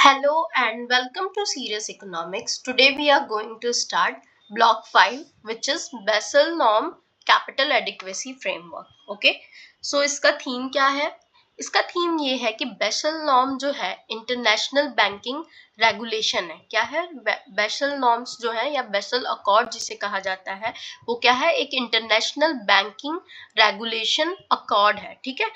Hello and welcome to Serious Economics. Today we are going to start block 5 which is Basel norm capital adequacy framework. Okay, so इसका theme क्या है? इसका theme ये है कि basal norm जो है इंटरनेशनल बैंकिंग रेगुलेशन है। क्या है? बेसल नॉर्म्स जो है या बेसल अकॉर्ड जिसे कहा जाता है वो क्या है? एक इंटरनेशनल बैंकिंग रेगुलेशन अकॉर्ड है। ठीक है,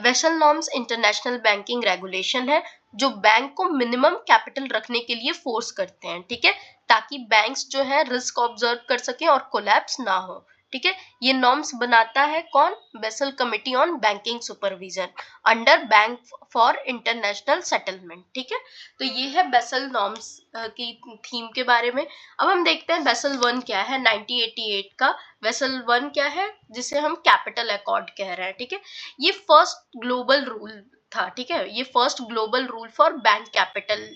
Basel norms international banking regulation है जो बैंक को मिनिमम कैपिटल रखने के लिए फोर्स करते हैं। ठीक है, ताकि बैंक्स जो है रिस्क ऑब्जर्व कर सके और कोलैप्स ना हो। ठीक है, ये नॉर्म्स बनाता है कौन? Basel committee on banking supervision under bank for international settlement. ठीक है, तो ये है बेसल नॉर्म्स की थीम के बारे में। अब हम देखते हैं बेसल 1 क्या है। 1988 का बेसल 1 क्या है जिसे हम कैपिटल अकॉर्ड कह रहे हैं। ठीक है, ये फर्स्ट ग्लोबल रूल था। ठीक है, ये first global rule for bank capital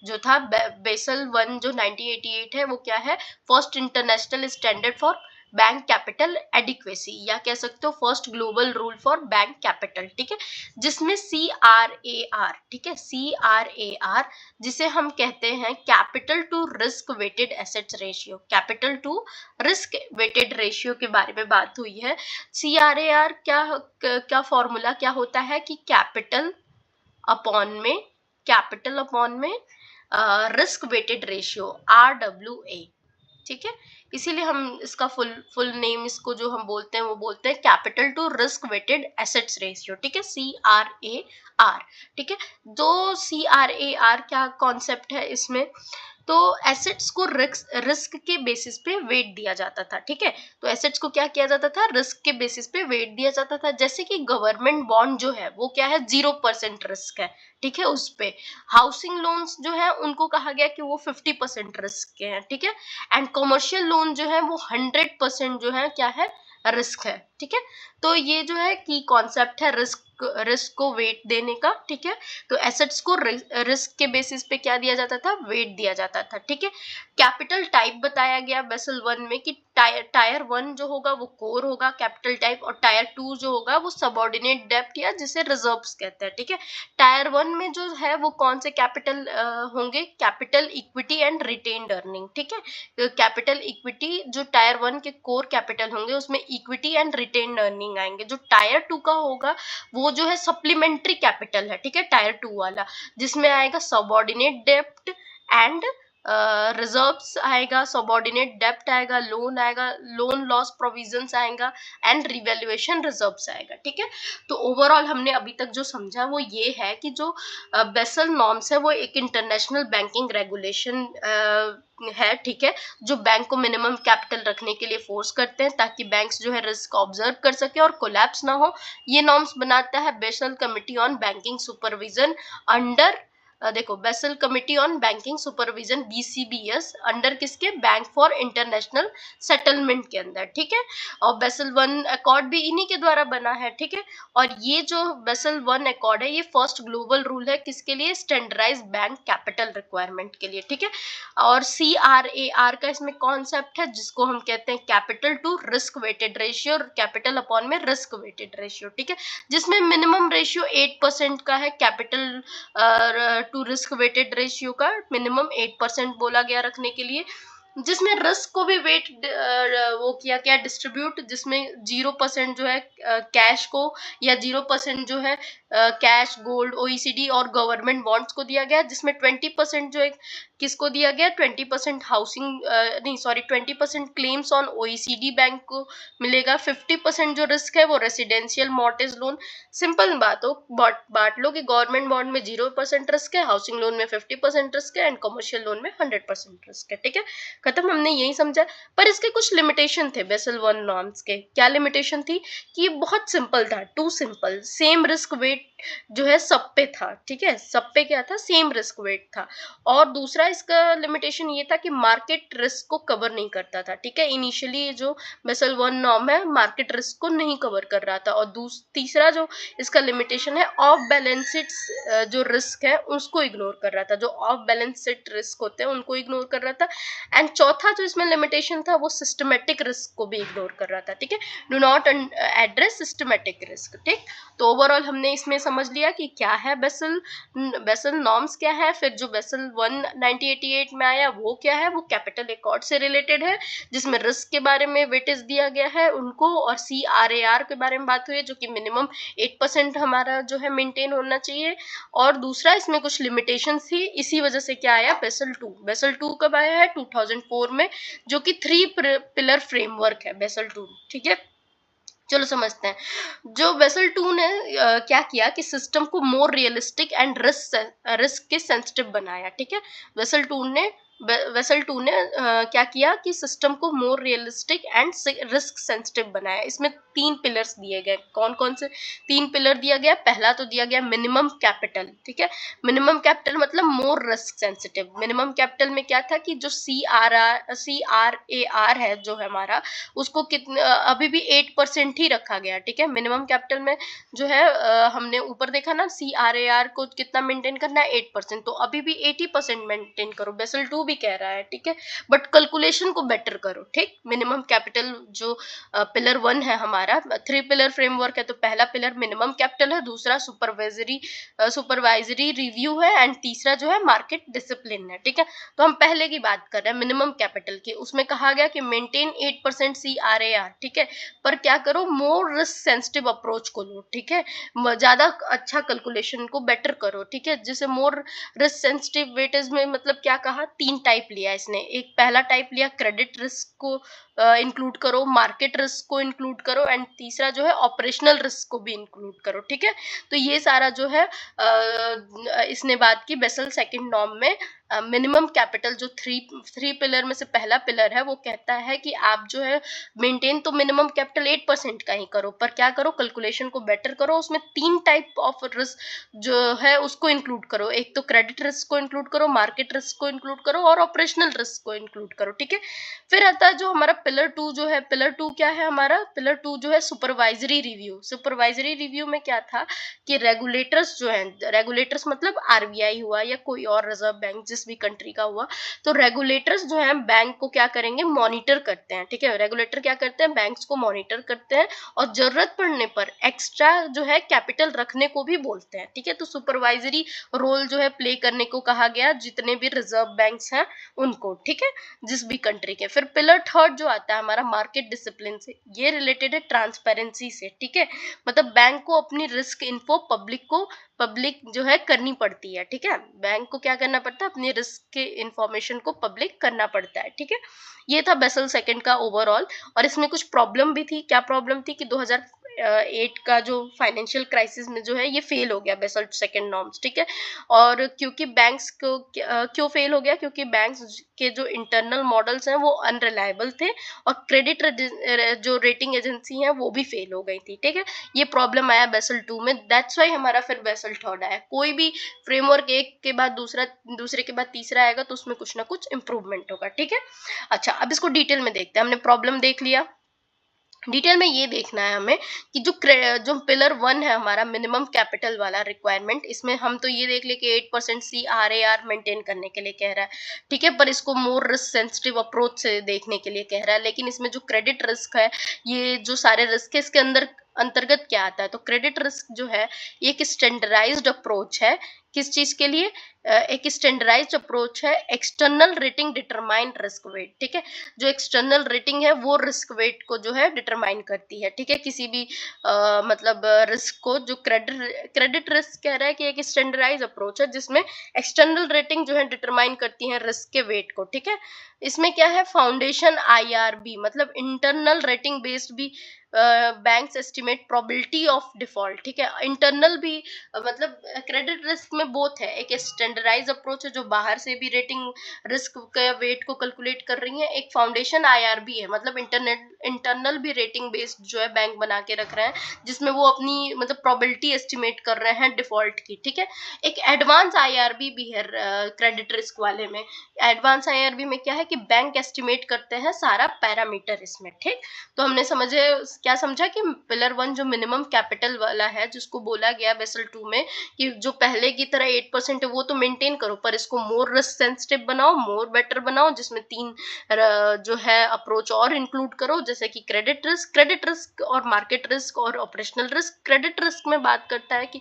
जो था। बेसल 1 जो 1988 है वो क्या है? First international standard for bank capital adequacy, या कह सकते हो first global rule for bank capital. ठीक है, जिसमें CRAR, ठीक है, CRAR जिसे हम कहते हैं capital to risk weighted assets ratio, capital to risk weighted ratio के बारे में बात हुई है। CRAR क्या फॉर्मूला क्या होता है कि कैपिटल अपॉन में रिस्क वेटेड रेशियो RWA। ठीक है, इसीलिए हम इसका फुल नेम इसको जो हम बोलते हैं वो बोलते हैं capital to risk weighted assets ratio. ठीक है, CRAR। ठीक है, तो CRAR क्या कॉन्सेप्ट है इसमें? तो एसेट्स को रिस्क के बेसिस पे वेट दिया जाता था। ठीक है, तो एसेट्स को क्या किया जाता था? रिस्क के बेसिस पे वेट दिया जाता था। जैसे कि गवर्नमेंट बॉन्ड जो है वो क्या है? 0% रिस्क है। ठीक है, उस पे हाउसिंग लोन्स जो है उनको कहा गया कि वो 50% रिस्क के हैं। ठीक है, एंड कमर्शियल लोन जो है वो 100% जो है क्या है? रिस्क है। ठीक है, तो ये जो है की कॉन्सेप्ट है रिस्क को वेट देने का। ठीक है, तो एसेट्स को रिस्क के बेसिस पे क्या दिया जाता था? वेट दिया जाता था। ठीक है, कैपिटल टाइप बताया गया बेसल 1 में कि टायर 1 जो होगा वो कोर होगा कैपिटल टाइप, और टायर 2 जो होगा वो सबऑर्डिनेट डेब्ट या जिसे रिजर्व्स कहते हैं। ठीक है, टायर 1 में जो है वो कौन से कैपिटल होंगे? Capital equity and retained earning. ठीक है, कैपिटल इक्विटी जो टायर 1 के कोर कैपिटल होंगे उसमें इक्विटी एंड रिटेन्ड अर्निंग आएंगे। जो टायर 2 का होगा वो जो है सप्लीमेंट्री कैपिटल है। ठीक है, टायर 2 वाला, जिसमें आएगा सबऑर्डिनेट डेब्ट एंड रिजर्व्स आएगा, सबऑर्डिनेट डेब्ट आएगा, लोन आएगा, लोन लॉस प्रोविजंस आएगा एंड रिवैल्यूएशन रिजर्व्स आएगा। ठीक है, तो ओवरऑल हमने अभी तक जो समझा वो ये है कि जो बेसल नॉर्म्स है वो एक इंटरनेशनल बैंकिंग रेगुलेशन है। ठीक है, जो बैंक को मिनिमम कैपिटल रखने के लिए फोर्स करते हैं ताकि बैंक्स जो है रिस्क ऑब्जर्व कर सके और कोलैप्स ना हो। ये नॉर्म्स बनाता है Basel committee on banking supervision under देखो Basel committee on banking supervision BCBS under किसके? बैंक फॉर इंटरनेशनल सेटलमेंट के अंदर। ठीक है, और बेसल 1 अकॉर्ड भी इन्हीं के द्वारा बना है। ठीक है, और ये जो बेसल 1 अकॉर्ड है ये फर्स्ट ग्लोबल रूल है किसके लिए? स्टैंडर्डाइज्ड बैंक कैपिटल रिक्वायरमेंट के लिए। ठीक है, और CRAR का इसमें कॉन्सेप्ट है जिसको हम कहते हैं capital to risk weighted ratio, capital upon में रिस्क वेटेड रेशियो। ठीक है, जिसमें मिनिमम रेशियो 8% का है। Capital to risk weighted ratio का मिनिमम 8% बोला गया रखने के लिए, जिसमें रिस्क को भी वेट वो किया क्या? डिस्ट्रीब्यूट, जिसमें 0% जो है कैश को, या 0% जो है कैश, गोल्ड, OECD और गवर्नमेंट बॉन्ड्स को दिया गया, जिसमें 20% जो है किसको दिया गया? 20% हाउसिंग नहीं sorry 20% claims on OECD bank को मिलेगा। 50% जो रिस्क है वो रेसिडेंशियल मॉर्टेज लोन। सिंपल बांट लो कि गवर्नमेंट बॉन्ड में 0% रिस्क है, हाउसिंग लोन में 50% रिस्क है एंड कमर्शियल लोन में 100% रिस्क है। ठीक है, खत्म, हमने यही समझा। पर इसके कुछ लिमिटेशन थे बेसल 1 नॉर्म्स के। क्या लिमिटेशन थी? कि ये बहुत सिंपल था, too simple. Same risk weight जो है सब पे था। ठीक है, सब पे क्या था? सेम रिस्क वेट था। और दूसरा इसका लिमिटेशन ये था कि मार्केट रिस्क को कवर नहीं करता था। ठीक है, इनिशियली जो बेसल 1 नॉर्म है मार्केट रिस्क को नहीं कवर कर रहा था। और तीसरा जो इसका लिमिटेशन है ऑफ बैलेंस शीट जो रिस्क है उसको इग्नोर कर रहा था। जो ऑफ बैलेंस शीट रिस्क होते हैं उनको इग्नोर कर रहा था। एंड चौथा जो इसमें लिमिटेशन था वो सिस्टमेटिक रिस्क को भी इग्नोर कर रहा था। ठीक है, do not address systematic risk. ठीक, तो ओवरऑल हमने इसमें इसमें समझ लिया कि क्या है बेसल नॉर्म्स क्या है, फिर जो बेसल 1988 में आया वो क्या है, वो कैपिटल अकॉर्ड से रिलेटेड है जिसमें रिस्क के बारे में वेटेज दिया गया है उनको, और CRAR के बारे में बात हुई है जो कि मिनिमम 8% हमारा जो है मेंटेन होना चाहिए। और दूसरा इसमें कुछ लिमिटेशंस थी, इसी वजह से क्या आया बेसल टू कब आया है 2004 में, जो कि 3 पिलर फ्रेमवर्क है बेसल टू। ठीक है, चलो समझते हैं। जो बेसल टू ने क्या किया कि सिस्टम को मोर रियलिस्टिक एंड रिस्क के सेंसिटिव बनाया। ठीक है, वेसल टू ने क्या किया कि सिस्टम को more realistic and risk sensitive बनाया। इसमें 3 पिलर्स दिए गए। कौन कौन से 3 पिलर दिया गया? पहला तो दिया गया मिनिमम कैपिटल। ठीक है, मिनिमम कैपिटल मतलब more risk sensitive. Minimum capital में क्या था कि जो CRAR है जो है हमारा, उसको कितने अभी भी 8% ही रखा गया। ठीक है, मिनिमम कैपिटल में जो है हमने ऊपर देखा ना, CRAR को कितना मेंटेन करना है 8%, तो अभी भी 80% मेंटेन करो, बेसल टू भी कह रहा है। ठीक है, बट कैलकुलेशन को बेटर करो। ठीक, मिनिमम कैपिटल जो पिलर 1 है हमारा, 3 पिलर फ्रेमवर्क है, तो पहला पिलर मिनिमम कैपिटल है, दूसरा सुपरवाइजरी रिव्यू है, एंड तीसरा जो है मार्केट डिसिप्लिन है। ठीक है, तो हम पहले की बात कर रहे हैं मिनिमम कैपिटल की, उसमें कहा गया कि मेंटेन 8% CRAR। ठीक है, पर क्या करो, मोर रिस्क सेंसिटिव अप्रोच को लो। ठीक है, ज्यादा अच्छा कैलकुलेशन को बेटर करो। ठीक है, जैसे मोर रिस्क सेंसिटिव वेटेज में मतलब क्या कहा, 3 टाइप लिया इसने। एक पहला टाइप लिया क्रेडिट रिस्क को इंक्लूड करो, मार्केट रिस्क को इंक्लूड करो, एंड तीसरा जो है ऑपरेशनल रिस्क को भी इंक्लूड करो। ठीक है, तो ये सारा जो है इसने बात की बेसल सेकंड नॉर्म में। मिनिमम कैपिटल जो थ्री पिलर में से पहला पिलर है, वो कहता है कि आप जो है मेंटेन तो मिनिमम कैपिटल 8% का ही करो, पर क्या करो, कैलकुलेशन को बेटर करो। उसमें 3 टाइप ऑफ रिस्क जो है उसको इंक्लूड करो। एक तो क्रेडिट रिस्क को इंक्लूड करो, मार्केट रिस्क को इंक्लूड करो, और ऑपरेशनल रिस्क को इंक्लूड करो। ठीक है, फिर आता है जो हमारा पिलर 2 जो है। पिलर 2 क्या है हमारा? पिलर 2 जो है सुपरवाइजरी रिव्यू। सुपरवाइजरी रिव्यू में क्या था कि रेगुलेटर्स जो हैं, रेगुलेटर्स मतलब RBI हुआ या कोई और रिजर्व बैंक जिस भी कंट्री का हुआ, तो रेगुलेटर्स जो हैं बैंक को क्या करेंगे, मॉनिटर करते हैं। ठीक है, रेगुलेटर क्या करते हैं, बैंक्स को मॉनिटर करते हैं, और जरूरत पड़ने पर एक्स्ट्रा जो है कैपिटल रखने को भी बोलते हैं। ठीक है, तो सुपरवाइजरी रोल जो है प्ले करने को कहा गया जितने भी रिजर्व बैंक्स हैं उनको। ठीक है, जिस भी कंट्री के। फिर पिलर 3 जो आता है हमारा मार्केट डिसिप्लिन से, ये रिलेटेड है ट्रांसपेरेंसी से। ठीक है, मतलब बैंक को अपनी रिस्क इन्फो पब्लिक जो है करनी पड़ती है। ठीक है, बैंक को क्या करना पड़ता है, अपनी रिस्क के इंफॉर्मेशन को पब्लिक करना पड़ता है। ठीक है, ये था बेसल सेकंड का ओवरऑल। और इसमें कुछ प्रॉब्लम भी थी। क्या प्रॉब्लम थी कि 2008 का जो फाइनेंशियल क्राइसिस में जो है ये फेल हो गया बेसल सेकंड नॉर्म्स। ठीक है, और क्योंकि बैंक्स को क्यों फेल हो गया, क्योंकि बैंक्स के जो इंटरनल मॉडल्स हैं वो अनरिलायबल थे, और क्रेडिट जो रेटिंग एजेंसी है वो भी फेल हो गई थी। ठीक है, ये प्रॉब्लम आया बेसल 2 में, दैट्स वाई हमारा फिर बेसल 3 आया। कोई भी फ्रेमवर्क एक के बाद दूसरा, दूसरे के बाद तीसरा आएगा, तो उसमें कुछ ना कुछ इंप्रूवमेंट होगा। ठीक है, अच्छा अब इसको डिटेल में देखते हैं। हमने प्रॉब्लम देख लिया, डिटेल में ये देखना है हमें कि जो पिलर 1 है हमारा मिनिमम कैपिटल वाला रिक्वायरमेंट, इसमें हम तो ये देख ले कि 8% CRAR मेंटेन करने के लिए कह रहा है। ठीक है, पर इसको मोर रिस्क सेंसिटिव अप्रोच से देखने के लिए कह रहा है। लेकिन इसमें जो क्रेडिट रिस्क है, ये जो सारे रिस्क है, इसके अंतर्गत क्या आता है, तो क्रेडिट रिस्क जो है एक स्टैंडर्डाइज्ड अप्रोच है। किस चीज के लिए? एक स्टैंडर्डाइज्ड अप्रोच है, external rating determine risk wait. ठीक है, जो एक्सटर्नल रेटिंग है वो रिस्क वेट को जो है डिटरमाइन करती है। ठीक है, किसी भी मतलब रिस्क को, जो क्रेडिट रिस्क कह रहा है कि एक स्टैंडर्डाइज्ड अप्रोच है जिसमें एक्सटर्नल रेटिंग जो है डिटरमाइन करती है रिस्क के वेट को। ठीक है, इसमें क्या है, फाउंडेशन IRB मतलब इंटरनल रेटिंग बेस्ड भी banks estimate probability of default. ठीक है, इंटरनल भी मतलब क्रेडिट रिस्क में बोथ है, एक स्टैंडर्डाइज अप्रोच है जो बाहर से भी रेटिंग रिस्क के वेट को कैलकुलेट कर रही है, एक फाउंडेशन IRB है मतलब इंटरनल भी रेटिंग बेस्ड जो है बैंक बना के रख रहे हैं, जिसमें वो अपनी मतलब प्रोबेबिलिटी एस्टिमेट कर रहे हैं डिफॉल्ट की। ठीक है, एक एडवांस IRB भी है क्रेडिट रिस्क वाले में। एडवांस IRB में क्या है कि बैंक एस्टिमेट करते हैं सारा पैरामीटर इसमें। ठीक, तो हमने क्या समझा कि पिलर 1 जो मिनिमम कैपिटल वाला है, जिसको बोला गया बेसल 2 में कि जो पहले की तरह 8% है वो तो मेंटेन करो, पर इसको मोर रिस्क सेंसिटिव बनाओ, मोर बेटर बनाओ, जिसमें 3 जो है अप्रोच और इंक्लूड करो, जैसे कि क्रेडिट रिस्क और मार्केट रिस्क और ऑपरेशनल रिस्क। क्रेडिट रिस्क में बात करता है कि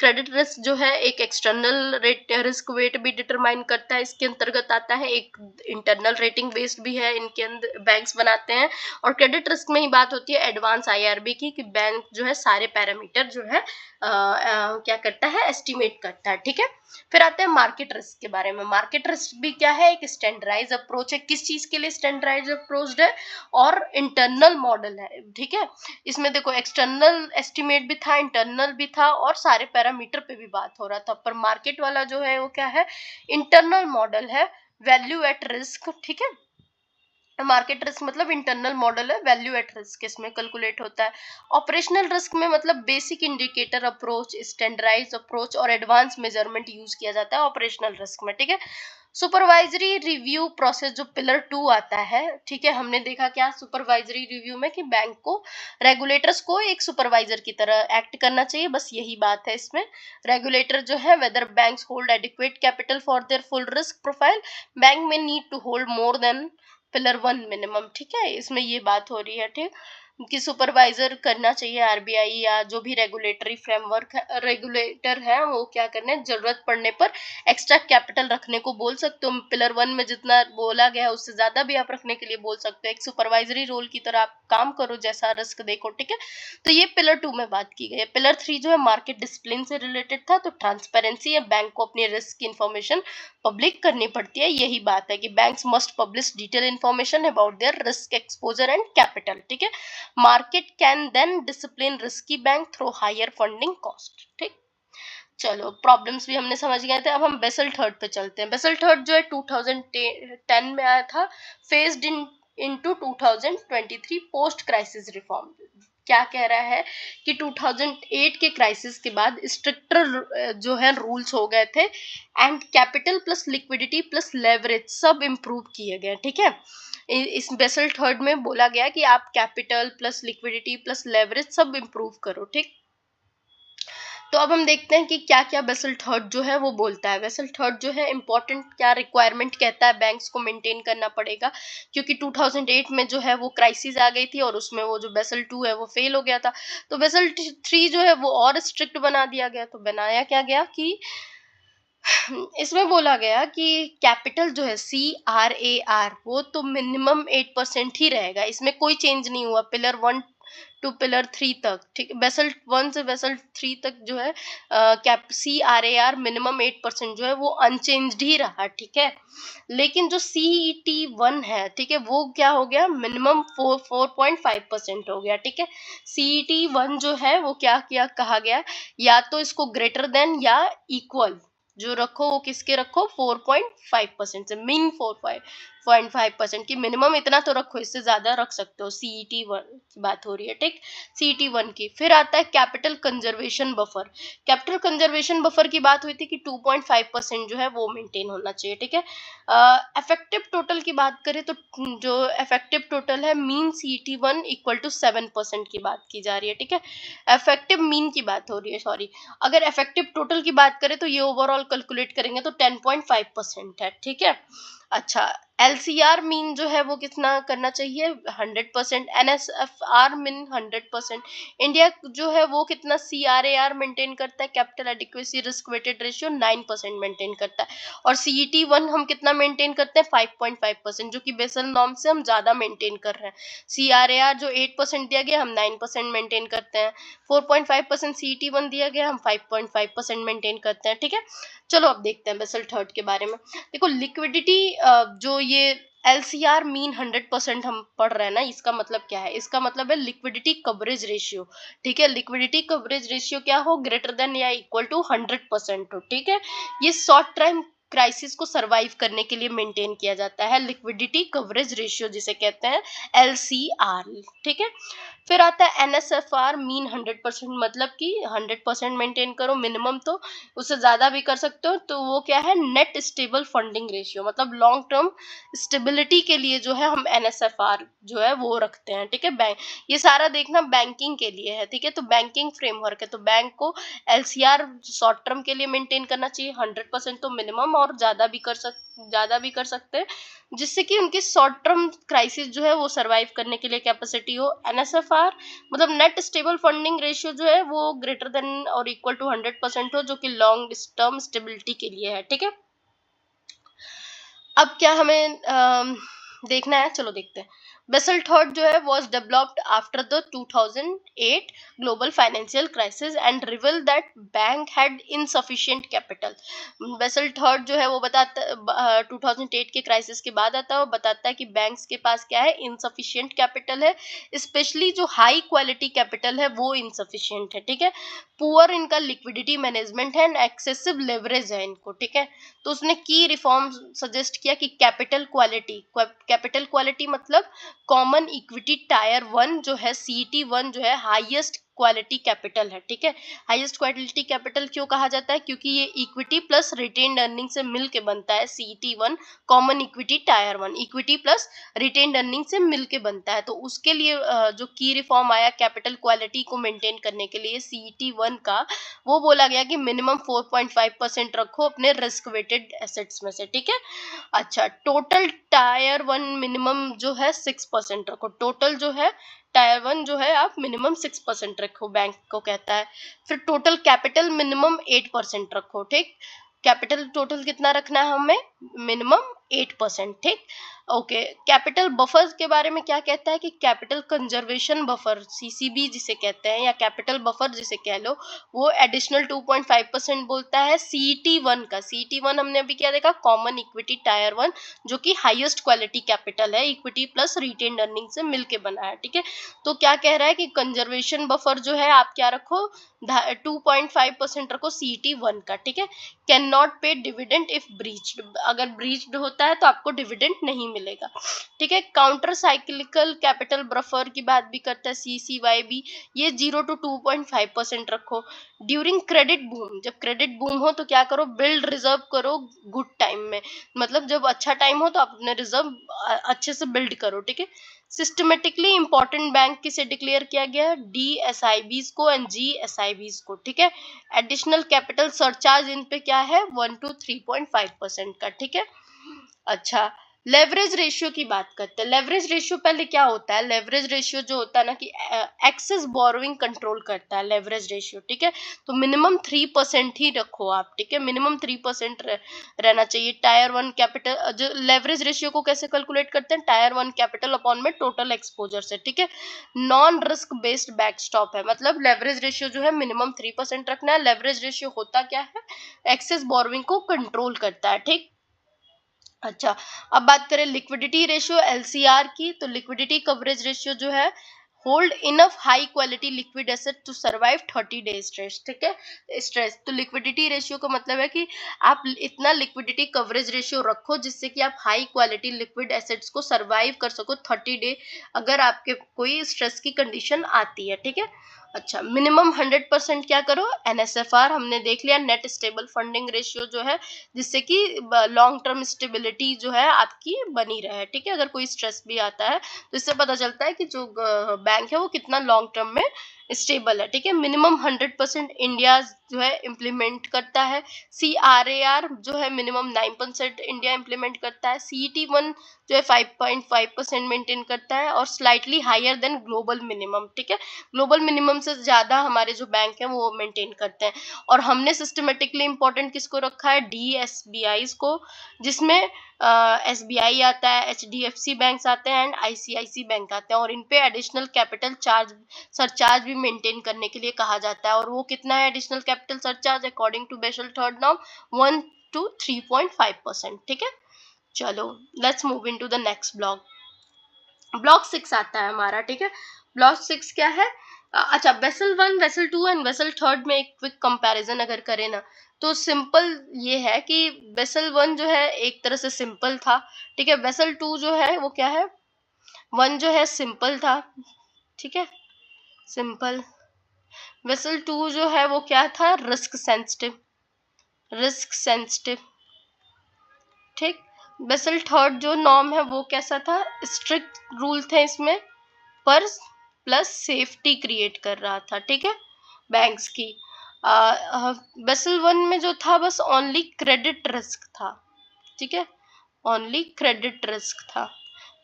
क्रेडिट रिस्क जो है एक एक्सटर्नल रेट रिस्क वेट भी डिटरमाइन करता है, इसके अंतर्गत आता है। एक इंटरनल रेटिंग बेस्ड भी है, इनके अंदर बैंक्स बनाते हैं। और क्रेडिट रिस्क में ही बात होती है एडवांस IRB की, कि बैंक जो है सारे पैरामीटर जो है क्या करता है, एस्टिमेट करता है, ठीक है। फिर आते हैं मार्केट रिस्क के बारे में। मार्केट रिस्क भी क्या है, एक स्टैंडर्डाइज अप्रोच है। किस चीज के लिए स्टैंडर्डाइज अप्रोच है, और इंटरनल मॉडल है, ठीक है। इसमें देखो एक्सटर्नल एस्टिमेट भी था, इंटरनल भी था, और सारे पैरामीटर पे भी बात हो रहा था। पर मार्केट वाला जो है वो क्या है, इंटरनल मॉडल है, वैल्यू एट रिस्क, ठीक है। मार्केट रिस्क मतलब इंटरनल मॉडल है, वैल्यू एट रिस्क इसमें कैलकुलेट होता है। ऑपरेशनल रिस्क में मतलब basic indicator approach, standardise approach और एडवांस मेजरमेंट यूज किया जाता है ऑपरेशनल रिस्क में, ठीक है। सुपरवाइजरी रिव्यू प्रोसेस जो पिलर 2 आता है, ठीक है। हमने देखा क्या सुपरवाइजरी रिव्यू में, कि बैंक को, रेगुलेटर्स को एक सुपरवाइजर की तरह एक्ट करना चाहिए, बस यही बात है इसमें। रेगुलेटर जो है, whether banks hold adequate capital for their full risk profile, bank में need to hold more than pillar 1 minimum, ठीक है। इसमें ये बात हो रही है, ठीक, कि सुपरवाइजर करना चाहिए RBI या जो भी रेगुलेटरी फ्रेमवर्क रेगुलेटर है, वो क्या करने, जरूरत पड़ने पर एक्स्ट्रा कैपिटल रखने को बोल सकते हो। पिलर 1 में जितना बोला गया है उससे ज्यादा भी आप रखने के लिए बोल सकते हो। एक सुपरवाइजरी रोल की तरह आप काम करो, जैसा रिस्क देखो, ठीक है। तो ये पिलर 2 में बात की गई है। पिलर 3 जो है मार्केट डिसिप्लिन से रिलेटेड था, तो ट्रांसपेरेंसी है, बैंक को अपनी रिस्क की इंफॉर्मेशन पब्लिक करनी पड़ती है। यही बात है कि banks must publish detail information about their risk exposure and capital, ठीक है। Market can then discipline risky bank through higher funding cost, ठीक। चलो प्रॉब्लम्स भी हमने समझ गए थे। अब हम बेसल थर्ड पे चलते हैं। बेसल थर्ड जो है 2010 में आया था, phased in into 2023 post crisis reform. क्या कह रहा है कि 2008 के क्राइसिस के बाद स्ट्रिक्टर जो है रूल्स हो गए थे, and capital plus liquidity plus leverage सब इम्प्रूव किए गए, ठीक है। इस बेसल थर्ड में बोला गया कि आप capital plus liquidity plus leverage सब इम्प्रूव करो, ठीक। तो अब हम देखते हैं कि क्या क्या बेसल थर्ड जो है वो बोलता है। बेसल थर्ड जो है इंपॉर्टेंट क्या रिक्वायरमेंट कहता है, बैंक्स को मेंटेन करना पड़ेगा, क्योंकि 2008 में जो है वो क्राइसिस आ गई थी और उसमें वो जो बेसल 2 है वो फेल हो गया था। तो बेसल 3 जो है वो और स्ट्रिक्ट बना दिया गया। तो बनाया क्या गया कि इसमें बोला गया कि कैपिटल जो है CRAR वो तो मिनिमम 8% ही रहेगा, इसमें कोई चेंज नहीं हुआ पिलर 1 टू पिलर 3 तक, ठीक। बेसल 1 से बेसल 3 तक जो है कैप CRAR मिनिमम 8% जो है वो अनचेंज्ड ही रहा, ठीक है। लेकिन जो CET1 है, ठीक है, वो क्या हो गया, मिनिमम 4.5% हो गया, ठीक है। CET1 जो है वो क्या क्या कहा गया, या तो इसको ग्रेटर देन या इक्वल जो रखो, वो किसके रखो, 4.5% से, मिन 4.5% की, मिनिमम इतना तो रखो, इससे ज्यादा रख सकते हो। CET1 की बात हो रही है, ठीक, CET1 की। फिर आता है capital conservation buffer. Capital conservation buffer की बात हुई थी कि 2.5% जो है वो मेंटेन होना चाहिए, ठीक है। इफेक्टिव टोटल की बात करें तो जो इफेक्टिव टोटल है मीन CET1 इक्वल टू 7% की बात की जा रही है, ठीक है। इफेक्टिव मीन की बात हो रही है, सॉरी। अगर इफेक्टिव टोटल की बात करें तो ये ओवरऑल कैलकुलेट करेंगे तो 10.5% है, ठीक है। अच्छा, LCR मीन जो है वो कितना करना चाहिए, 100%। NSFR mean 100%। इंडिया जो है वो कितना CRAR मेंटेन करता है, capital adequacy risk weighted ratio 9% maintain करता है। और CET1 हम कितना मेंटेन करते हैं, 5.5%, जो कि बेसल नॉर्म से हम ज्यादा मेंटेन कर रहे हैं। CRAR जो 8% दिया गया, हम 9% मेंटेन करते हैं। 4.5% CET1 दिया गया, हम 5.5% मेंटेन करते हैं, ठीक है। चलो अब देखते हैं बेसल थर्ड के बारे में। देखो लिक्विडिटी जो ये LCR मीन 100% हम पढ़ रहे हैं ना, इसका मतलब क्या है, इसका मतलब है लिक्विडिटी कवरेज रेशियो, ठीक है। लिक्विडिटी कवरेज रेशियो क्या हो, ग्रेटर देन या इक्वल टू 100% हो, ठीक है। ये शॉर्ट टाइम क्राइसिस को सरवाइव करने के लिए मेंटेन किया जाता है, लिक्विडिटी कवरेज रेशियो जिसे कहते हैं LCR, ठीक है। फिर आता है NSFR मीन 100%, मतलब कि 100% मेंटेन करो मिनिमम, तो उससे ज्यादा भी कर सकते हो। तो वो क्या है, नेट स्टेबल फंडिंग रेशियो, मतलब लॉन्ग टर्म स्टेबिलिटी के लिए जो है हम NSFR जो है वो रखते हैं, ठीक है। बैंक, ये सारा देखना बैंकिंग के लिए है, ठीक है। तो बैंकिंग फ्रेमवर्क है, तो बैंक को LCR शॉर्ट टर्म के लिए मेंटेन करना चाहिए 100% तो मिनिमम, और ज़्यादा भी कर सकते हैं, जिससे कि उनकी शॉर्ट टर्म क्राइसिस जो है वो सरवाइव करने के लिए कैपेसिटी हो। एनएसएफआर मतलब नेट स्टेबल फंडिंग रेशियो जो है वो ग्रेटर देन और इक्वल टू 100% हो, जो कि लॉन्ग टर्म स्टेबिलिटी के लिए है। ठीक है, अब क्या हमें देखना है, चलो देखते हैं। बेसल थर्ड जो है was developed after the 2008 global financial crisis and revealed that bank had insufficient capital। Basel third जो है वो बताता 2008 के क्राइसिस के बाद आता है, वो बताता है कि बैंक्स के पास क्या है, इनसफिशिएंट कैपिटल है, स्पेशली जो हाई क्वालिटी कैपिटल है वो इनसफिशिएंट है। ठीक है, पुअर इनका लिक्विडिटी मैनेजमेंट है एंड एक्सेसिव लेवरेज है इनको। ठीक है, तो उसने की रिफॉर्म सजेस्ट किया कि कैपिटल क्वालिटी मतलब कॉमन इक्विटी टायर 1 जो है, CET1 जो है हाईएस्ट क्वालिटी कैपिटल है। ठीक है, हाईएस्ट क्वालिटी कैपिटल क्यों कहा जाता है, क्योंकि ये इक्विटी प्लस रिटेन्ड अर्निंग से मिलके बनता है। CET1 common equity tyre 1 equity plus retained earning से मिलके बनता है, तो उसके लिए जो की रिफॉर्म आया कैपिटल क्वालिटी को मेंटेन करने के लिए CET1 का, वो बोला गया कि मिनिमम 4.5% रखो अपने रिस्क वेटेड एसेट्स में से। ठीक है, अच्छा, टोटल टायर 1 मिनिमम जो है 6% रखो, टोटल जो है टायर 1 जो है आप मिनिमम 6% रखो, बैंक को कहता है। फिर टोटल कैपिटल मिनिमम 8% रखो। ठीक, कैपिटल टोटल कितना रखना है हमें, मिनिमम 8%। ठीक, ओके, कैपिटल बफर के बारे में क्या कहता है कि कैपिटल कंजर्वेशन बफर, CCB जिसे कहते हैं, या कैपिटल बफर जिसे कह लो, वो एडिशनल 2.5% बोलता है CET1 का। CET1 हमने अभी क्या देखा, कॉमन इक्विटी टायर 1 जो कि हाईएस्ट क्वालिटी कैपिटल है, इक्विटी प्लस रिटेन्ड अर्निंग से मिलके बना है। ठीक है, तो क्या कह रहा है कि कंजर्वेशन बफर जो है आप क्या रखो, 2.5% रखो CET1 का। ठीक है, कैन नॉट पे डिविडेंड इफ ब्रीच्ड, अगर ब्रीच्ड होता है तो आपको डिविडेंड नहीं मिलेगा। ठीक है, काउंटर साइक्लिकल कैपिटल बफर की बात भी करता है CCYB, ये 0 to 2.5% रखो। ड्यूरिंग क्रेडिट बूम, जब क्रेडिट बूम हो तो क्या करो, बिल्ड रिजर्व करो गुड टाइम में, मतलब जब अच्छा टाइम हो तो अपने रिजर्व अच्छे से बिल्ड करो। ठीक है, सिस्टमेटिकली इंपॉर्टेंट बैंक किसे डिक्लेयर किया गया, DSIBs को एंड GSIBs को। ठीक है, एडिशनल कैपिटल सरचार्ज इन पे क्या है, 1 to 3.5% का। ठीक है, अच्छा, लेवरेज रेशियो की बात करते हैं। लेवरेज रेशियो पहले क्या होता है, लेवरेज रेशियो जो होता है ना कि एक्सेस बोरोइंग कंट्रोल करता है लेवरेज रेशियो। ठीक है, तो मिनिमम 3% ही रखो आप। ठीक है, मिनिमम 3% रहना चाहिए। टायर 1 कैपिटल, जो लेवरेज रेशियो को कैसे कैलकुलेट करते हैं, टायर 1 कैपिटल अपॉन में टोटल एक्सपोजर से। ठीक है, नॉन रिस्क बेस्ड बैकस्टॉप है, मतलब लेवरेज रेशियो जो है मिनिमम 3% रखना है। लेवरेज रेशियो होता क्या है, एक्सेस बोरोइंग को कंट्रोल करता है। ठीक, अच्छा, अब बात करें लिक्विडिटी रेशियो LCR की, तो लिक्विडिटी कवरेज रेशियो जो है, hold enough high quality liquid asset to survive 30 days stress. ठीक है, स्ट्रेस, तो लिक्विडिटी रेशियो का मतलब है कि आप इतना लिक्विडिटी कवरेज रेशियो रखो जिससे कि आप हाई क्वालिटी लिक्विड एसेट्स को सर्वाइव कर सको 30 डे, अगर आपके कोई स्ट्रेस की कंडीशन आती है। ठीक है, अच्छा, मिनिमम 100% क्या करो, NSFR हमने देख लिया, नेट स्टेबल फंडिंग रेशियो जो है, जिससे कि लॉन्ग टर्म स्टेबिलिटी जो है आपकी बनी रहे। ठीक है, अगर कोई स्ट्रेस भी आता है तो इससे पता चलता है कि जो बैंक है वो कितना लॉन्ग टर्म में स्टेबल है। ठीक है, मिनिमम 100% इंडिया जो है इम्प्लीमेंट करता है। CRAR जो है मिनिमम 9% इंडिया इम्प्लीमेंट करता है। CET1 जो है 5.5% मेंटेन करता है और slightly higher than global minimum. ठीक है, ग्लोबल मिनिमम से ज्यादा हमारे जो बैंक है वो मेंटेन करते हैं। और हमने सिस्टमेटिकली इंपॉर्टेंट किसको रखा है, DSBIs को, जिसमें SBI आता है, HDFC बैंक्स आते हैं एंड ICICI बैंक आते हैं, और इन पे एडिशनल कैपिटल चार्ज सरचार्ज भी मेंटेन करने के लिए कहा जाता है। और वो कितना है additional capital surcharge, according to Basel third norm 1 to 3.5%। ठीक है, चलो let's move into the next block. Block 6 आता है हमारा। ठीक है, ब्लॉक 6 क्या है, अच्छा, vessel 1, vessel 2 and vessel third में एक क्विक कंपैरिजन अगर करें ना, तो सिंपल ये है कि वेसल 1 जो है एक तरह से सिंपल था। ठीक है, वेसल 2 जो है वो क्या है, 1 जो है सिंपल था। ठीक है, सिंपल, वेसल 2 जो है वो क्या था, रिस्क सेंसिटिव, रिस्क सेंसिटिव। ठीक, वेसल थर्ड जो नॉर्म है वो कैसा था, स्ट्रिक्ट रूल थे इसमें, पर प्लस सेफ्टी क्रिएट कर रहा था। ठीक है, बैंक्स की। बेसल 1 में जो था बस ओनली क्रेडिट रिस्क था, ठीक है, ओनली क्रेडिट रिस्क था।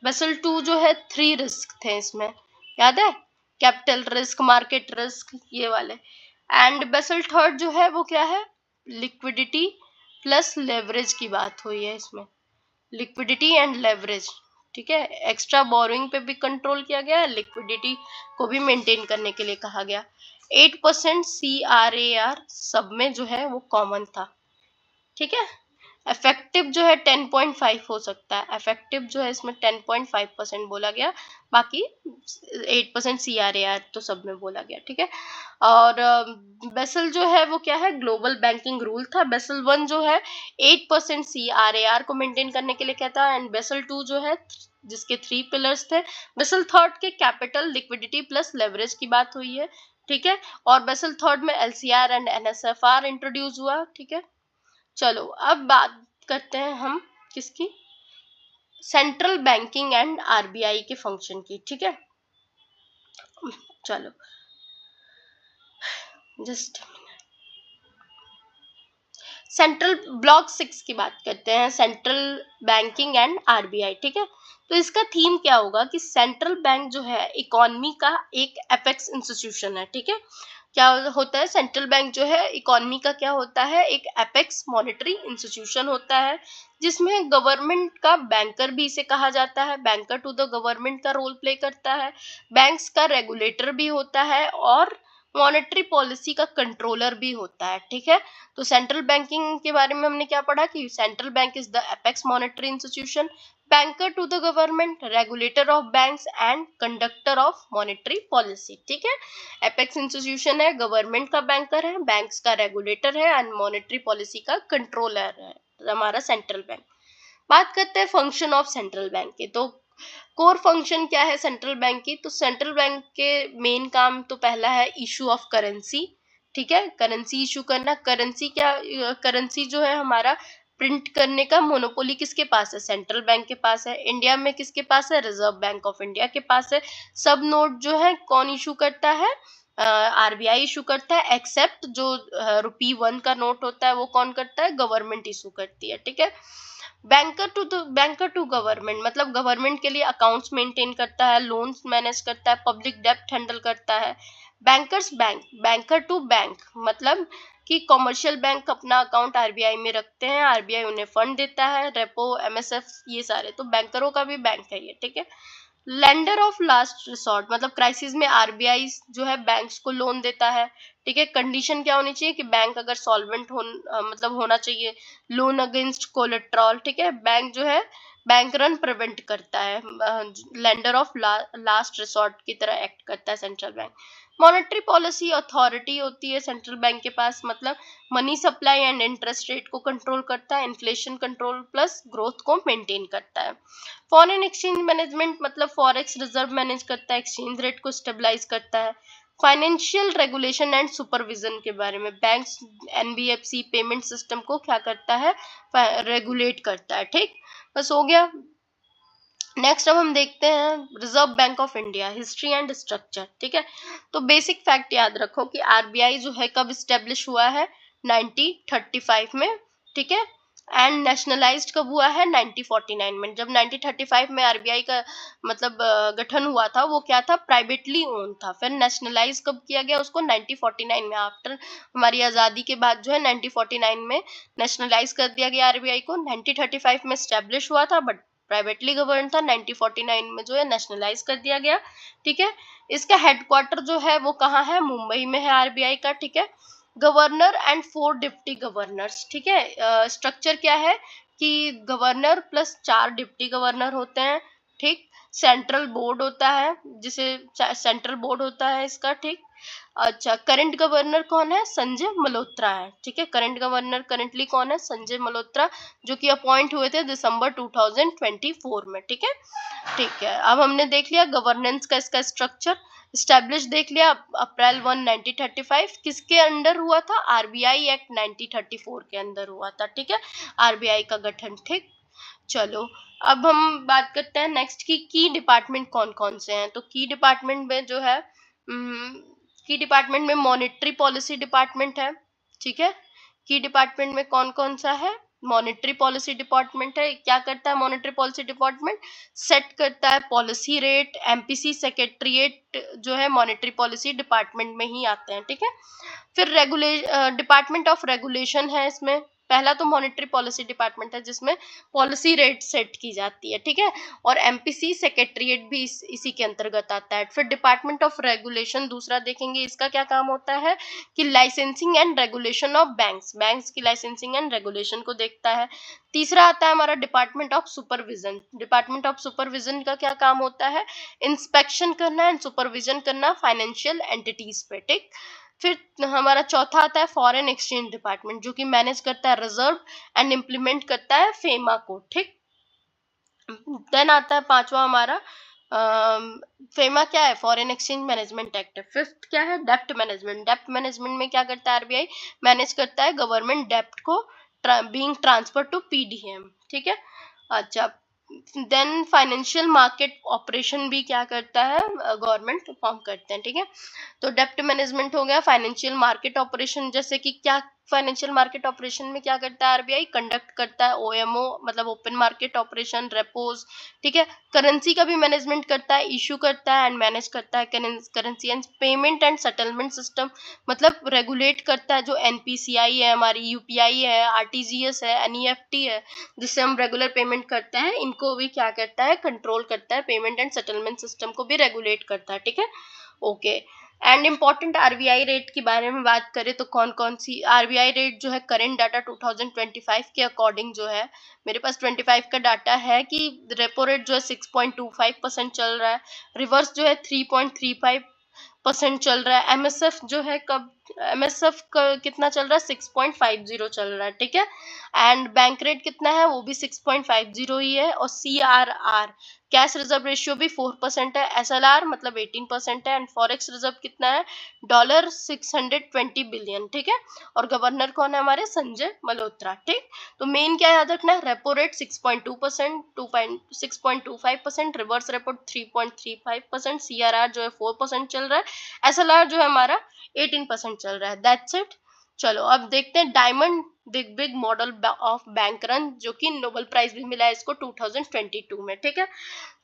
बेसल 2 जो है 3 रिस्क थे इसमें, याद है, कैपिटल रिस्क, मार्केट रिस्क, ये वाले। एंड बेसल 3 जो है वो क्या है, लिक्विडिटी प्लस लेवरेज की बात हुई है इसमें, लिक्विडिटी एंड लेवरेज, ठीक है। एक्स्ट्रा बोरोइंग पे भी कंट्रोल किया गया है, लिक्विडिटी को भी मेंटेन करने के लिए कहा गया। 8% CRAR सब में जो है वो कॉमन था, ठीक है। इफेक्टिव जो है 10.5 हो सकता है, इफेक्टिव जो है इसमें 10.5% बोला गया, बाकी 8% CRAR तो सब में बोला गया, ठीक है। और बेसल जो है वो क्या है, ग्लोबल बैंकिंग रूल था। बेसल 1 जो है 8% CRAR को मेंटेन करने के लिए कहता है, एंड बेसल 2 जो है जिसके 3 पिलर्स थे। बेसल 3 के कैपिटल, लिक्विडिटी प्लस लेवरेज की बात हुई है, ठीक है। और बेसल 3 में LCR एंड NSFR इंट्रोड्यूस हुआ, ठीक है। चलो अब बात करते हैं हम किसकी, सेंट्रल बैंकिंग एंड RBI के फंक्शन की, ठीक है। चलो जस्ट सेंट्रल ब्लॉक 6 की बात करते हैं, सेंट्रल बैंकिंग एंड RBI, ठीक है। तो इसका थीम क्या होगा कि सेंट्रल बैंक जो है इकोनॉमी का एक एपेक्स इंस्टीट्यूशन है, ठीक है। क्या होता है, सेंट्रल बैंक जो है इकोनॉमी का क्या होता है, एक एपेक्स मॉनेटरी इंस्टीट्यूशन होता है, जिसमें गवर्नमेंट का बैंकर भी इसे कहा जाता है, बैंकर टू द गवर्नमेंट का रोल प्ले करता है, बैंक्स का रेगुलेटर भी होता है, और मॉनेटरी पॉलिसी का कंट्रोलर भी होता है, ठीक है। तो सेंट्रल बैंकिंग के बारे में हमने क्या पढ़ा कि central bank is the apex monetary institution, banker to the government, regulator of banks and conductor of monetary policy, ठीक है। एपेक्स इंस्टीट्यूशन है, गवर्नमेंट का बैंकर है, बैंक्स का रेगुलेटर है, एंड मॉनेटरी पॉलिसी का कंट्रोलर है हमारा सेंट्रल बैंक। बात करते हैं फंक्शन ऑफ सेंट्रल बैंक के। तो कोर फंक्शन क्या है सेंट्रल बैंक की, तो सेंट्रल बैंक के मेन काम तो पहला है इशू ऑफ करेंसी, ठीक है, करेंसी इशू करना। करेंसी क्या, करेंसी जो है हमारा प्रिंट करने का मोनोपोली किसके पास है, सेंट्रल बैंक के पास है। इंडिया में किसके पास है, रिजर्व बैंक ऑफ इंडिया के पास है। सब नोट जो है कौन इशू करता है, RBI इशू करता है, एक्सेप्ट जो ₹1 का नोट होता है वो कौन करता है, गवर्नमेंट इशू करती है, ठीक है। बैंकर टू गवर्नमेंट मतलब गवर्नमेंट के लिए अकाउंट्स मेंटेन करता है, लोन्स मैनेज करता है, पब्लिक डेब्ट हैंडल करता है। Bankers bank, banker to bank मतलब कि कॉमर्शियल बैंक अपना अकाउंट RBI में रखते हैं, RBI उन्हें फंड देता है, रेपो, MSF, ये सारे तो बैंकरों का भी बैंक है ये, ठीक है। लेंडर ऑफ लास्ट रिसोर्ट मतलब क्राइसिस में RBI जो है बैंक्स को लोन देता है, ठीक है। कंडीशन क्या होनी चाहिए कि बैंक अगर सॉल्वेंट मतलब होना चाहिए, लोन अगेंस्ट कोलेट्रॉल, ठीक है। बैंक जो है बैंक रन प्रिवेंट करता है, लेंडर ऑफ लास्ट रिसोर्ट की तरह एक्ट करता है central bank. Monetary policy authority होती है सेंट्रल बैंक के पास, मतलब money supply and interest rate को कंट्रोल करता है, इन्फ्लेशन कंट्रोल प्लस ग्रोथ को मेंटेन करता है। फॉरेन एक्सचेंज मैनेजमेंट मतलब फॉरेक्स रिजर्व मैनेज करता है, एक्सचेंज रेट को स्टेबलाइज करता है। फाइनेंशियल रेगुलेशन एंड सुपरविजन के बारे में, बैंक्स, NBFC पेमेंट सिस्टम को क्या करता है, रेगुलेट करता है, ठीक। बस हो गया। नेक्स्ट अब हम देखते हैं reserve bank of India, history and structure, ठीक है। तो बेसिक फैक्ट याद रखो कि RBI जो है कब स्टेब्लिश हुआ है, 1935 में, ठीक है। एंड नेशनलाइज्ड कब हुआ है, 1949 में। जब 1935 में RBI का मतलब गठन हुआ था वो क्या था, प्राइवेटली ओन था। फिर नेशनलाइज कब किया गया उसको, 1949 में, आफ्टर हमारी आज़ादी के बाद जो है 1949 में नेशनलाइज कर दिया गया RBI को। 1935 में स्टेब्लिश हुआ था बट प्राइवेटली गवर्न था, 1949 में जो है नेशनलाइज कर दिया गया, ठीक है। इसका हेडक्वार्टर जो है वो कहाँ है, मुंबई में है RBI का, ठीक है। गवर्नर एंड 4 डिप्टी गवर्नर्स, ठीक है। स्ट्रक्चर क्या है कि गवर्नर प्लस 4 डिप्टी गवर्नर होते हैं, ठीक। सेंट्रल बोर्ड होता है, जिसे सेंट्रल बोर्ड होता है इसका, ठीक। अच्छा, करंट गवर्नर कौन है, संजय मल्होत्रा है, ठीक है। करंट गवर्नर करंटली कौन है, संजय मल्होत्रा, जो कि अपॉइंट हुए थे दिसंबर 2024 में, ठीक है। ठीक है, अब हमने देख लिया गवर्नेंस का इसका स्ट्रक्चर, स्टैब्लिश देख लिया अप्रैल 1 1935, किसके अंडर हुआ था, RBI एक्ट 1934 के अंदर हुआ था, ठीक है, RBI का गठन, ठीक। चलो अब हम बात करते हैं नेक्स्ट की डिपार्टमेंट कौन कौन से हैं। तो की डिपार्टमेंट में जो है की डिपार्टमेंट में मॉनेटरी पॉलिसी डिपार्टमेंट है, ठीक है। की डिपार्टमेंट में कौन कौन सा है? मॉनेटरी पॉलिसी डिपार्टमेंट है। क्या करता है मॉनेटरी पॉलिसी डिपार्टमेंट? सेट करता है पॉलिसी रेट। एमपीसी सेक्रेटरीट जो है मॉनेटरी पॉलिसी डिपार्टमेंट में ही आते हैं, ठीक है। फिर डिपार्टमेंट ऑफ रेगुलेशन है इसमें। पहला तो मॉनेटरी पॉलिसी डिपार्टमेंट है जिसमें पॉलिसी रेट सेट की जाती है, ठीक है। और एमपीसी सेक्रेटरीट भी इसी के अंतर्गत आता है। फिर डिपार्टमेंट ऑफ रेगुलेशन दूसरा देखेंगे, इसका क्या काम होता है कि licensing and regulation of banks, banks की लाइसेंसिंग एंड रेगुलेशन को देखता है। तीसरा आता है हमारा department of supervision. Department of supervision का क्या काम होता है? इंस्पेक्शन करना एंड सुपरविजन करना फाइनेंशियल एंटिटीज पे, ठीक। फिर हमारा चौथा आता है फॉरेन एक्सचेंज डिपार्टमेंट, जो कि मैनेज करता है रिजर्व एंड इम्प्लीमेंट करता है फेमा को, ठीक। देन आता है पांचवा हमारा फेमा क्या है? फॉरेन एक्सचेंज मैनेजमेंट एक्ट है। फिफ्थ क्या है? डेप्ट मैनेजमेंट। डेप्ट मैनेजमेंट में क्या करता है आरबीआई? मैनेज करता है गवर्नमेंट डेप्ट को बीइंग ट्रांसफर टू पीडीएम, ठीक है। अच्छा, देन फाइनेंशियल मार्केट ऑपरेशन भी क्या करता है? गवर्नमेंट परफॉर्म करते हैं, ठीक है। तो डेप्ट मैनेजमेंट हो गया। फाइनेंशियल मार्केट ऑपरेशन जैसे कि क्या? फाइनेंशियल मार्केट ऑपरेशन में क्या करता है आरबीआई? कंडक्ट करता है ओएमओ मतलब ओपन मार्केट ऑपरेशन, रेपोज, ठीक है। करेंसी का भी मैनेजमेंट करता है, इशू करता है एंड मैनेज करता है currency and payment and settlement system, मतलब रेगुलेट करता है। जो एनपीसीआई है हमारी, यूपीआई है, आरटीजीएस है, एनईएफटी है, जिससे हम रेगुलर पेमेंट करते हैं, इनको भी क्या करता है? कंट्रोल करता है। पेमेंट एंड सेटलमेंट सिस्टम को भी रेगुलेट करता है, ठीक है। Okay. And important RBI rate के बारे में बात करें तो कौन कौन सी आरबीआई रेट जो है करेंट डाटा 2025 के अकॉर्डिंग जो है, मेरे पास 25 का डाटा है कि रेपो रेट जो है 6.25% चल रहा है। रिवर्स जो है 3.35% चल रहा है। एमएसएफ जो है कब एमएसएफ कितना चल रहा है? 6.50 चल रहा है, ठीक है। एंड बैंक रेट कितना है? वो भी 6.50 ही है। और सीआरआर कैश रिजर्व रेशियो भी 4% है। एसएलआर मतलब 18% है। एंड फॉरेक्स रिजर्व कितना है? $620 बिलियन, ठीक है। और गवर्नर कौन है हमारे? संजय मल्होत्रा, ठीक। तो मेन क्या याद रखना है? Repo rate 6.2%, 6.25%, reverse repo 3.35%, CRR जो है 4% चल रहा है, एसएलआर जो है हमारा 18% चल रहा है। That's it. चलो अब देखते हैं डायमंड दिग्विजय मॉडल ऑफ बैंक रन, जो कि नोबेल प्राइज भी मिला है इसको 2022 में, ठीक है।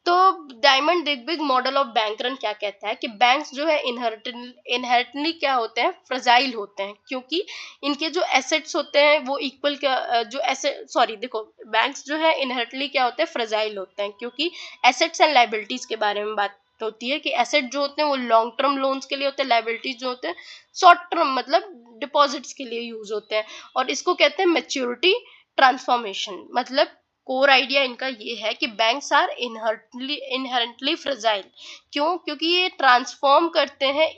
तो डायमंड दिग्विजय मॉडल ऑफ बैंक रन क्या कहता है कि बैंक्स जो है इनहेरिटली क्या होते हैं? फ्रजाइल होते हैं, क्योंकि इनके जो एसेट्स होते हैं वो इक्वल जो एसेट देखो, बैंक्स जो है इनहेरिटली क्या होते हैं? फ्रजाइल होते हैं, क्योंकि एसेट्स एंड लाइबिलिटीज के बारे में बात होती है कि एसेट जो होते हैं वो लॉन्ग टर्म लोन्स के लिए होते हैं, लाइबिलिटीज जो होते हैं शॉर्ट टर्म मतलब डिपॉजिट्स के लिए यूज होते हैं। और इसको कहते हैं मैच्योरिटी ट्रांसफॉर्मेशन। मतलब कोर आइडिया इनका ये है कि बैंक्स आर इनहेरेंटली फ्रेजाइल। क्यों? क्योंकि ये ट्रांसफॉर्म करते हैं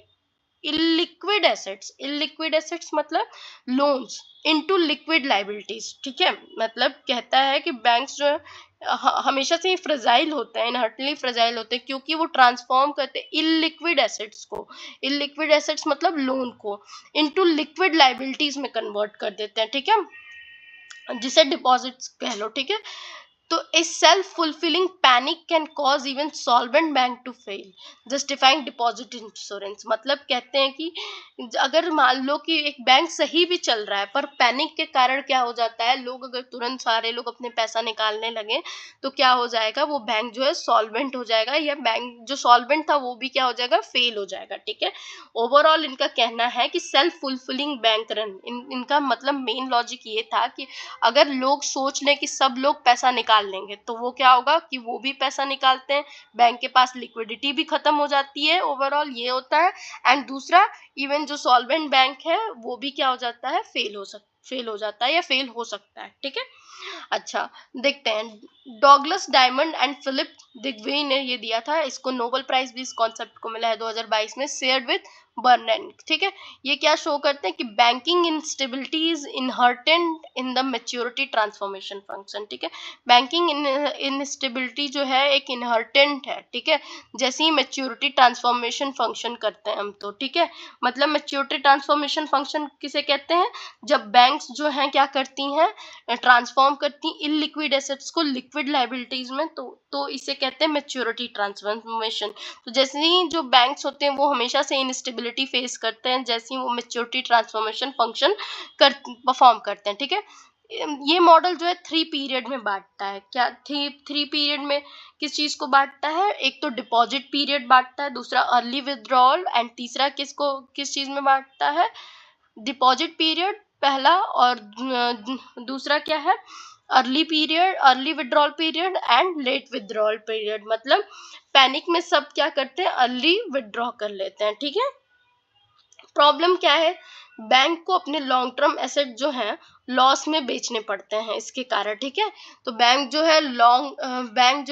इलिक्विड एसेट्स मतलब लोन्स इनटू लिक्विड लाइबिलिटीज, ठीक है। मतलब कहता है कि बैंक्स जो है हमेशा से ही फ्रेजाइल होते हैं, इनहर्टली फ्रेजाइल होते हैं, क्योंकि वो ट्रांसफॉर्म करते हैं इलिक्विड एसेट्स को, इलिक्विड एसेट्स मतलब लोन को, इनटू लिक्विड लाइबिलिटीज में कन्वर्ट कर देते हैं, ठीक है, जिसे डिपॉजिट्स कह लो, ठीक है। तो a self-fulfilling panic can cause even solvent bank to fail, justifying deposit insurance। मतलब कहते हैं कि अगर मान लो कि एक बैंक सही भी चल रहा है पर पैनिक के कारण क्या हो जाता है, लोग अगर तुरंत सारे लोग अपने पैसा निकालने लगे तो क्या हो जाएगा? वो बैंक जो है सॉल्वेंट हो जाएगा, या बैंक जो सॉल्वेंट था वो भी क्या हो जाएगा? फेल हो जाएगा, ठीक है। ओवरऑल इनका कहना है कि सेल्फ फुलफिलिंग बैंक रन, इनका मतलब मेन लॉजिक ये था कि अगर लोग सोच लें कि सब लोग पैसा निकाल लेंगे तो वो क्या होगा कि वो भी पैसा निकालते हैं, बैंक के पास लिक्विडिटी भी खत्म हो जाती है, ओवरऑल ये होता है। एंड दूसरा, इवन जो सॉल्वेंट बैंक है वो भी क्या हो जाता है? फेल हो जाता है या फेल हो सकता है, ठीक है। अच्छा, देखते हैं डॉगलस डायमंड एंड फिलिप दिग्विजय ने ये दिया था, इसको नोबेल प्राइज भी इस कॉन्सेप्ट को मिला है 2022 में, शेयर्ड विद बर्नन, ठीक है। ये क्या शो करते हैं कि banking instability is inherent in the maturity transformation function, ठीक है। बैंकिंग इंस्टेबिलिटी जो है एक इनहर्टेंट है, ठीक है, जैसे ही मैच्योरिटी ट्रांसफॉर्मेशन फंक्शन करते हैं हम तो, ठीक है। मतलब मैच्योरिटी ट्रांसफॉर्मेशन फंक्शन किसे कहते हैं? जब बैंक्स जो हैं क्या करती हैं? ट्रांसफॉर्म करती हैं इलिक्विड एसेट्स को लिक्विड लाइबिलिटीज में, तो इसे कहते हैं मैच्योरिटी ट्रांसफॉर्मेशन। तो जैसे ही जो बैंक्स होते हैं वो हमेशा से इनस्टेबिलिटी स्टेबिलिटी फेस करते हैं जैसे ही वो मैच्योरिटी ट्रांसफॉर्मेशन फंक्शन परफॉर्म करते हैं। ठीक है, ये मॉडल जो है 3 पीरियड में बांटता है। क्या 3 पीरियड में किस चीज को बांटता है? एक तो डिपॉजिट पीरियड बांटता है, दूसरा अर्ली विथड्रॉल, एंड तीसरा किस चीज में बांटता है? डिपॉजिट पीरियड पहला, और दूसरा क्या है? Early withdrawal period and let withdrawal period. मतलब पैनिक में सब क्या करते हैं? अर्ली विड्रॉ कर लेते हैं। ठीक है, प्रॉब्लम क्या है? बैंक को अपने लॉन्ग टर्म एसेट जो है लॉस में बेचने पड़ते हैं इसके कारण। ठीक है, तो बैंक जो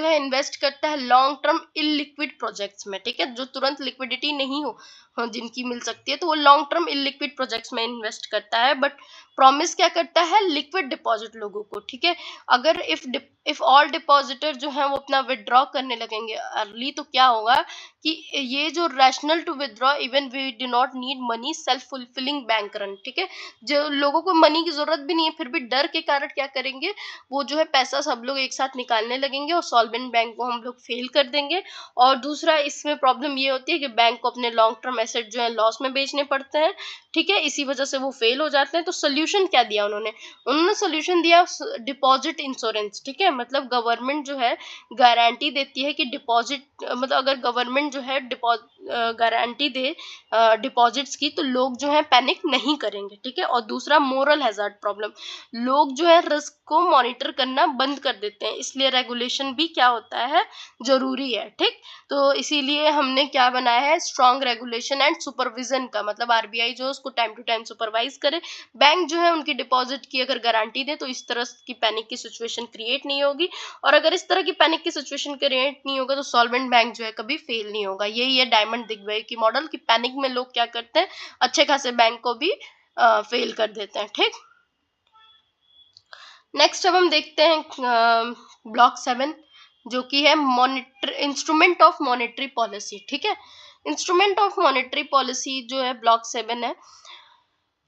है इन्वेस्ट करता है लॉन्ग टर्म इलिक्विड प्रोजेक्ट्स में। ठीक है, जो तुरंत लिक्विडिटी नहीं हो जिनकी मिल सकती है, तो वो लॉन्ग टर्म इलिक्विड प्रोजेक्ट्स में इन्वेस्ट करता है, बट प्रॉमिस क्या करता है? लिक्विड डिपॉजिट लोगों को। ठीक है, अगर इफ ऑल डिपॉजिटर जो है वो अपना विड्रॉ करने लगेंगे अर्ली, तो क्या होगा कि ये जो rational to withdraw even we do not need money, self fulfilling bank run. ठीक है, जो लोगों को मनी की जरूरत भी नहीं है, फिर भी डर के कारण क्या करेंगे? वो जो है पैसा सब लोग एक साथ निकालने लगेंगे और सॉल्वेंट बैंक को हम लोग फेल कर देंगे। और दूसरा इसमें प्रॉब्लम ये होती है कि बैंक को अपने लॉन्ग टर्म एसेट जो है लॉस में बेचने पड़ते हैं। ठीक है, इसी वजह से वो फेल हो जाते हैं। तो सोल्यूशन क्या दिया उन्होंने सोल्यूशन दिया डिपॉजिट इंश्योरेंस। ठीक है, मतलब गवर्नमेंट जो है गारंटी देती है कि डिपॉजिट, मतलब अगर गवर्नमेंट जो है गारंटी दे डिपॉजिट्स की, तो लोग जो है पैनिक नहीं करेंगे। ठीक है, और दूसरा मोरल हैजार्ड प्रॉब्लम, लोग जो है रिस्क को मॉनिटर करना बंद कर देते हैं, इसलिए रेगुलेशन भी क्या होता है? जरूरी है। ठीक, तो इसीलिए हमने क्या बनाया है? स्ट्रॉन्ग रेगुलेशन एंड सुपरविजन का, मतलब आरबीआई जो उसको टाइम टू टाइम सुपरवाइज करे, बैंक जो है उनकी डिपॉजिट की अगर गारंटी दे, तो इस तरह की पैनिक की सिचुएशन क्रिएट नहीं होगी। और अगर इस तरह की पैनिक की सिचुएशन क्रिएट नहीं होगा, तो सॉल्वेंट बैंक जो है कभी फेल नहीं होगा। यही है डायमंड दिग्विजय की मॉडल, कि पैनिक में लोग क्या करते हैं? अच्छे खासे बैंक को भी फेल कर देते हैं। ठीक, नेक्स्ट अब हम देखते हैं ब्लॉक 7, जो कि है इंस्ट्रूमेंट ऑफ मॉनेटरी पॉलिसी। ठीक है, इंस्ट्रूमेंट ऑफ मॉनेटरी पॉलिसी जो है ब्लॉक 7 है,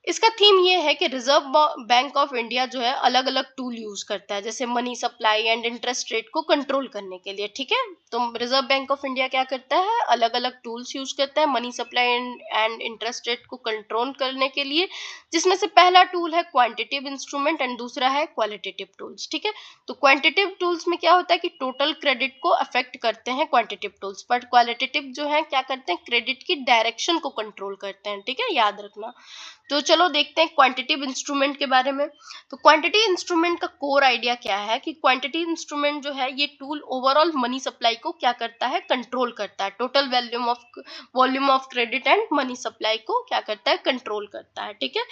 इसका थीम ये है कि रिजर्व बैंक ऑफ इंडिया जो है अलग अलग टूल यूज करता है, जैसे money supply and interest rate को कंट्रोल करने के लिए। ठीक है, तो रिजर्व बैंक ऑफ इंडिया क्या करता है? अलग अलग टूल्स यूज करता है money supply and interest rate को कंट्रोल करने के लिए, जिसमें से पहला टूल है क्वांटिटेटिव इंस्ट्रूमेंट एंड दूसरा है क्वालिटेटिव टूल्स। ठीक है, तो क्वांटिटेटिव टूल्स में क्या होता है कि टोटल क्रेडिट को अफेक्ट करते हैं क्वांटिटेटिव टूल्स, बट क्वालिटेटिव जो है क्या करते हैं? क्रेडिट की डायरेक्शन को कंट्रोल करते हैं। ठीक है, याद रखना। तो चलो देखते हैं क्वांटिटेटिव इंस्ट्रूमेंट के बारे में। तो क्वांटिटेटिव इंस्ट्रूमेंट का कोर आइडिया क्या है कि क्वांटिटेटिव इंस्ट्रूमेंट जो है ये टूल ओवरऑल मनी सप्लाई को क्या करता है? कंट्रोल करता है। Total volume of credit and money supply को क्या करता है? कंट्रोल करता है। ठीक है,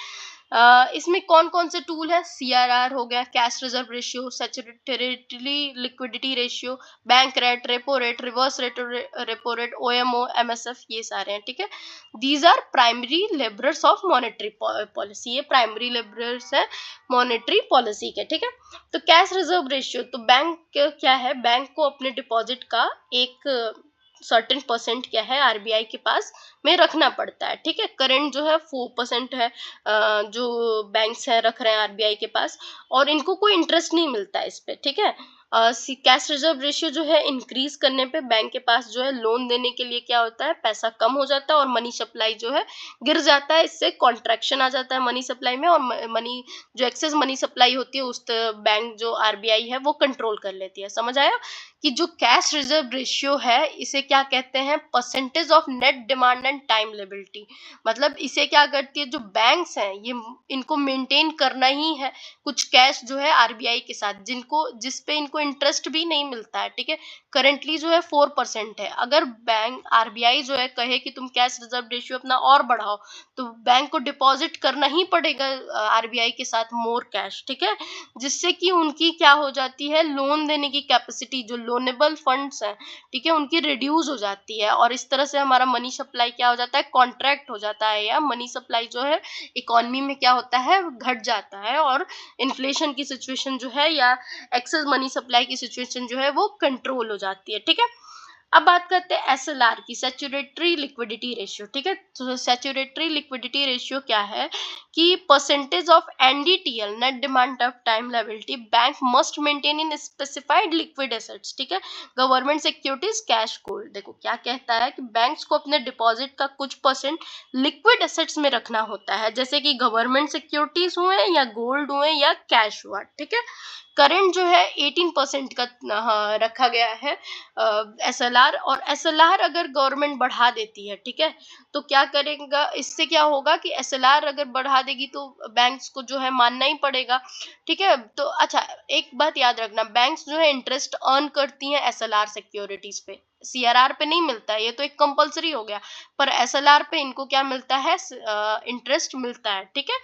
इसमें कौन कौन से टूल है? सीआरआर हो गया, cash reserve ratio, statutory liquidity ratio, bank rate, repo rate, reverse repo rate, OMO, MSF, ये सारे हैं। ठीक है, these are primary levers of monetary policy, ये प्राइमरी लेबरर्स है मॉनेटरी पॉलिसी के। ठीक है, तो कैश रिजर्व रेशियो, तो बैंक क्या है? बैंक को अपने डिपॉजिट का एक सर्टेन परसेंट क्या है आरबीआई के पास में रखना पड़ता है। ठीक है, करंट जो है 4% है जो बैंक्स है रख रहे हैं आरबीआई के पास, और इनको कोई इंटरेस्ट नहीं मिलता है इस पे। ठीक है, कैश रिजर्व रेशियो जो है इंक्रीज करने पे बैंक के पास जो है लोन देने के लिए क्या होता है? पैसा कम हो जाता है और मनी सप्लाई जो है गिर जाता है, इससे कॉन्ट्रैक्शन आ जाता है मनी सप्लाई में, और मनी जो एक्सेस मनी सप्लाई होती है उस बैंक जो आरबीआई है वो कंट्रोल कर लेती है। समझ आया कि जो कैश रिजर्व रेशियो है इसे क्या कहते हैं? Percentage of net demand and time liability. मतलब इसे क्या करती है? जो बैंक्स हैं ये इनको मेंटेन करना ही है कुछ कैश जो है आरबीआई के साथ, जिसपे इनको इंटरेस्ट भी नहीं मिलता है। ठीक है, करेंटली जो है 4% है। अगर बैंक आरबीआई जो है कहे कि तुम कैश रिजर्व रेशियो अपना और बढ़ाओ, तो बैंक को डिपॉजिट करना ही पड़ेगा आरबीआई के साथ मोर कैश। ठीक है, जिससे कि उनकी क्या हो जाती है? लोन देने की कैपेसिटी, जो लोनेबल फंड्स हैं, ठीक है, उनकी रिड्यूस हो जाती है, और इस तरह से हमारा मनी सप्लाई क्या हो जाता है? कॉन्ट्रैक्ट हो जाता है, या मनी सप्लाई जो है इकोनॉमी में क्या होता है? घट जाता है, और इन्फ्लेशन की सिचुएशन जो है या एक्सेस मनी सप्लाई की सिचुएशन जो है वो कंट्रोल हो जाती है। ठीक है, अब बात करते हैं एसएलआर की, सैचुरेटरी लिक्विडिटी रेशियो, ठीक है। तो सैचुरेटरी लिक्विडिटी रेशियो क्या है कि percentage of NDTL, net demand of time liability, bank must maintain in specified liquid assets, ठीक है, गवर्नमेंट सिक्योरिटीज, कैश, गोल्ड। देखो क्या कहता है कि बैंक्स को अपने डिपॉजिट का कुछ परसेंट लिक्विड एसेट्स में रखना होता है, जैसे कि गवर्नमेंट सिक्योरिटीज हुए या गोल्ड हुए या कैश हुआ, ठीक है। करंट जो है 18% का रखा गया है एसएलआर, और एसएलआर अगर गवर्नमेंट बढ़ा देती है, ठीक है, तो क्या करेगा, इससे क्या होगा कि एसएलआर अगर बढ़ा देगी तो बैंक्स को जो है मानना ही पड़ेगा, ठीक है। तो अच्छा, एक बात याद रखना, बैंक्स जो है इंटरेस्ट अर्न करती हैं एसएलआर सिक्योरिटीज पे, सीआरआर पे नहीं मिलता है, ये तो एक कंपलसरी हो गया, पर एसएलआर पे इनको क्या मिलता है, इंटरेस्ट मिलता है, ठीक है।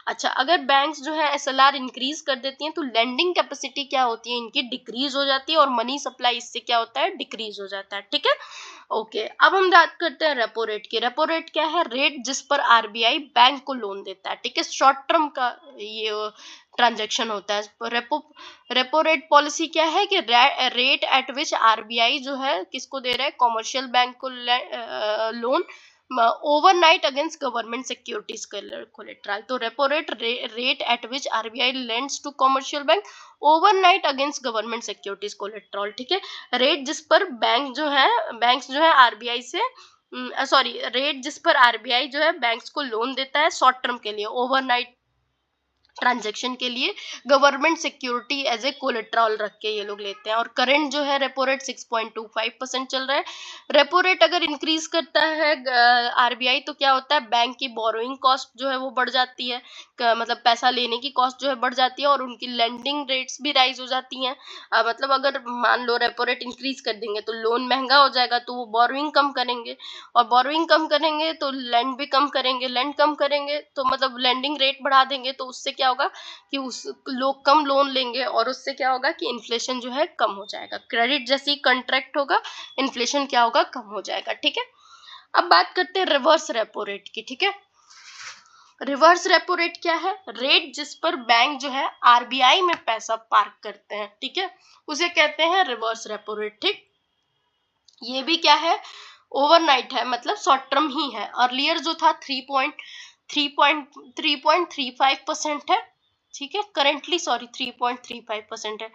अच्छा, अगर बैंक्स जो है एसएलआर इंक्रीज कर देती हैं तो लेंडिंग कैपेसिटी क्या होती है, इनकी डिक्रीज हो जाती है, और मनी सप्लाई इससे क्या होता है, डिक्रीज हो जाता है, ठीक है। ओके, अब हम बात करते हैं रेपो रेट की। रेपो रेट क्या है, रेट जिस पर आरबीआई बैंक को लोन देता है, ठीक है, शॉर्ट टर्म का ये ट्रांजैक्शन होता है। रेपो रेट पॉलिसी क्या है कि रेट एट विच आरबीआई जो है किसको दे रहा है, कॉमर्शियल बैंक को loan overnight against government securities collateral. तो repo rate at which RBI lends to commercial bank overnight against government securities collateral, ठीक है। रेट जिस पर बैंक्स जो है आरबीआई से सॉरी, रेट जिस पर आरबीआई जो है बैंक्स को लोन देता है शॉर्ट टर्म के लिए, ओवरनाइट ट्रांजैक्शन के लिए government security as a collateral रख के ये लोग लेते हैं। और करंट जो है रेपो रेट 6.25% चल रहा है। रेपो रेट अगर इंक्रीज करता है आरबीआई तो क्या होता है, बैंक की बोरोइंग कॉस्ट जो है वो बढ़ जाती है, मतलब पैसा लेने की कॉस्ट जो है बढ़ जाती है, और उनकी लेंडिंग रेट्स भी राइज हो जाती हैं। मतलब अगर मान लो रेपो रेट इंक्रीज कर देंगे तो लोन महंगा हो जाएगा, तो वो बोरोइंग कम करेंगे, और बोरोइंग कम करेंगे तो लेंड भी कम करेंगे, लेंड कम करेंगे तो मतलब लेंडिंग रेट बढ़ा देंगे, तो उससे क्या होगा कि उस लोग कम लोन लेंगे, और उससे क्या होगा कि इन्फ्लेशन जो है कम हो जाएगा। क्रेडिट जैसे ही कंट्रैक्ट होगा, इन्फ्लेशन क्या होगा, कम हो जाएगा, ठीक है। अब बात करते हैं रिवर्स रेपो रेट की, ठीक है। रिवर्स रेपो रेट क्या है, रेट जिस पर बैंक जो है आरबीआई में पैसा पार्क करते हैं, ठीक है, उसे कहते हैं रिवर्स रेपो रेट, ठीक। ये भी क्या है, ओवरनाइट है, मतलब शॉर्ट टर्म ही है। अर्लियर जो था 3.35% है, ठीक है, करेंटली सॉरी 3.35% है।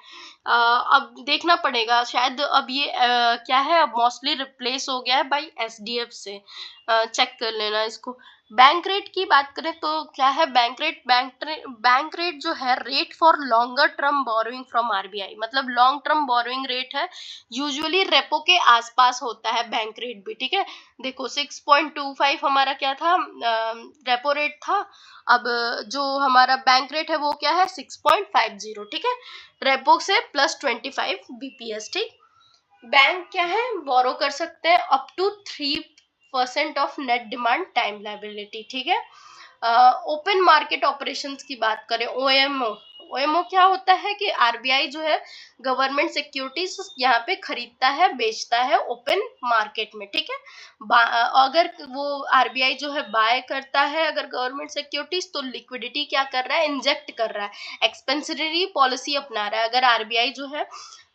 अब देखना पड़ेगा, शायद अब ये क्या है, अब मोस्टली रिप्लेस हो गया है बाई एसडीएफ से, चेक कर लेना इसको। बैंक रेट की बात करें तो क्या है, बैंक रेट जो है rate for longer term borrowing from RBI, मतलब लॉन्ग टर्म बोरोइंग रेट है, यूजुअली रेपो के आसपास होता है बैंक रेट भी, ठीक है। देखो 6.25 हमारा क्या था, रेपो रेट था। अब जो हमारा बैंक रेट है वो क्या है, 6.50, ठीक है, रेपो से +25 बीपीएस, ठीक। बैंक क्या है, बोरो कर सकते हैं up to 3% of net demand time liability, ठीक है। ओपन मार्केट ऑपरेशंस की बात करें, ओएमओ, ओएमओ क्या होता है कि आरबीआई जो है गवर्नमेंट सिक्योरिटीज यहाँ पे खरीदता है, बेचता है ओपन मार्केट में, ठीक है। अगर वो आरबीआई जो है बाय करता है अगर गवर्नमेंट सिक्योरिटीज, तो लिक्विडिटी क्या कर रहा है, इंजेक्ट कर रहा है, एक्सपेंसिटरी पॉलिसी अपना रहा है। अगर आरबीआई जो है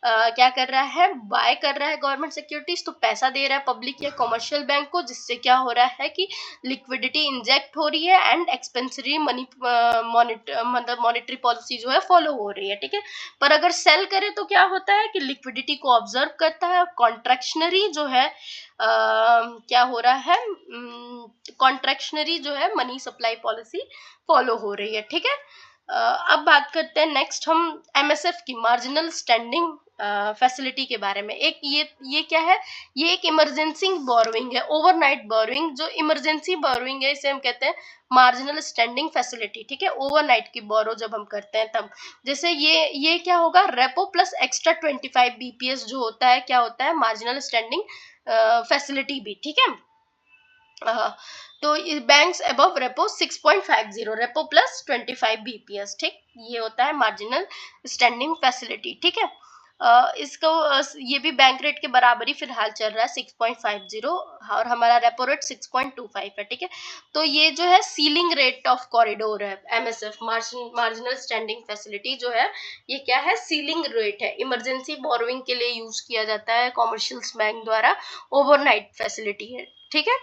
क्या कर रहा है, बाय कर रहा है गवर्नमेंट सिक्योरिटीज, तो पैसा दे रहा है पब्लिक या कमर्शियल बैंक को, जिससे क्या हो रहा है कि लिक्विडिटी इंजेक्ट हो रही है एंड एक्सपेंसिटरी मनी मतलब मॉनेटरी पॉलिसी जो है फॉलो हो रही है, ठीक है। पर अगर सेल करे तो क्या होता है कि लिक्विडिटी को ऑब्जर्व करता है, कॉन्ट्रैक्शनरी जो है क्या हो रहा है, कॉन्ट्रैक्शनरी जो है मनी सप्लाई पॉलिसी फॉलो हो रही है, ठीक है। अब बात करते हैं नेक्स्ट हम एमएसएफ की, मार्जिनल स्टैंडिंग फैसिलिटी के बारे में। एक ये क्या है, ये एक इमरजेंसी बोरोइंग है, ओवरनाइट बोरोइंग, जो इमरजेंसी बोरोइंग है इसे हम कहते हैं मार्जिनल स्टैंडिंग फैसिलिटी, ठीक है। ओवरनाइट की बोरो जब हम करते हैं तब, जैसे ये क्या होगा, रेपो प्लस एक्स्ट्रा 25 बीपीएस जो होता है, क्या होता है, मार्जिनल स्टैंडिंग फैसिलिटी भी, ठीक है। तो banks above repo 6.50, repo plus 25 BPS, ठीक, ये होता है मार्जिनल स्टैंडिंग फैसिलिटी, ठीक है। इसको ये भी बैंक रेट के बराबर ही फिलहाल चल रहा है 6.50, और हमारा रेपो रेट 6.25 है, ठीक है। तो ये जो है सीलिंग रेट ऑफ कॉरिडोर है, एमएसएफ मार्जिनल स्टैंडिंग फैसिलिटी जो है, ये क्या है, सीलिंग रेट है। इमरजेंसी बोरोइंग के लिए यूज किया जाता है कॉमर्शियल बैंक द्वारा, ओवरनाइट फैसिलिटी है, ठीक है।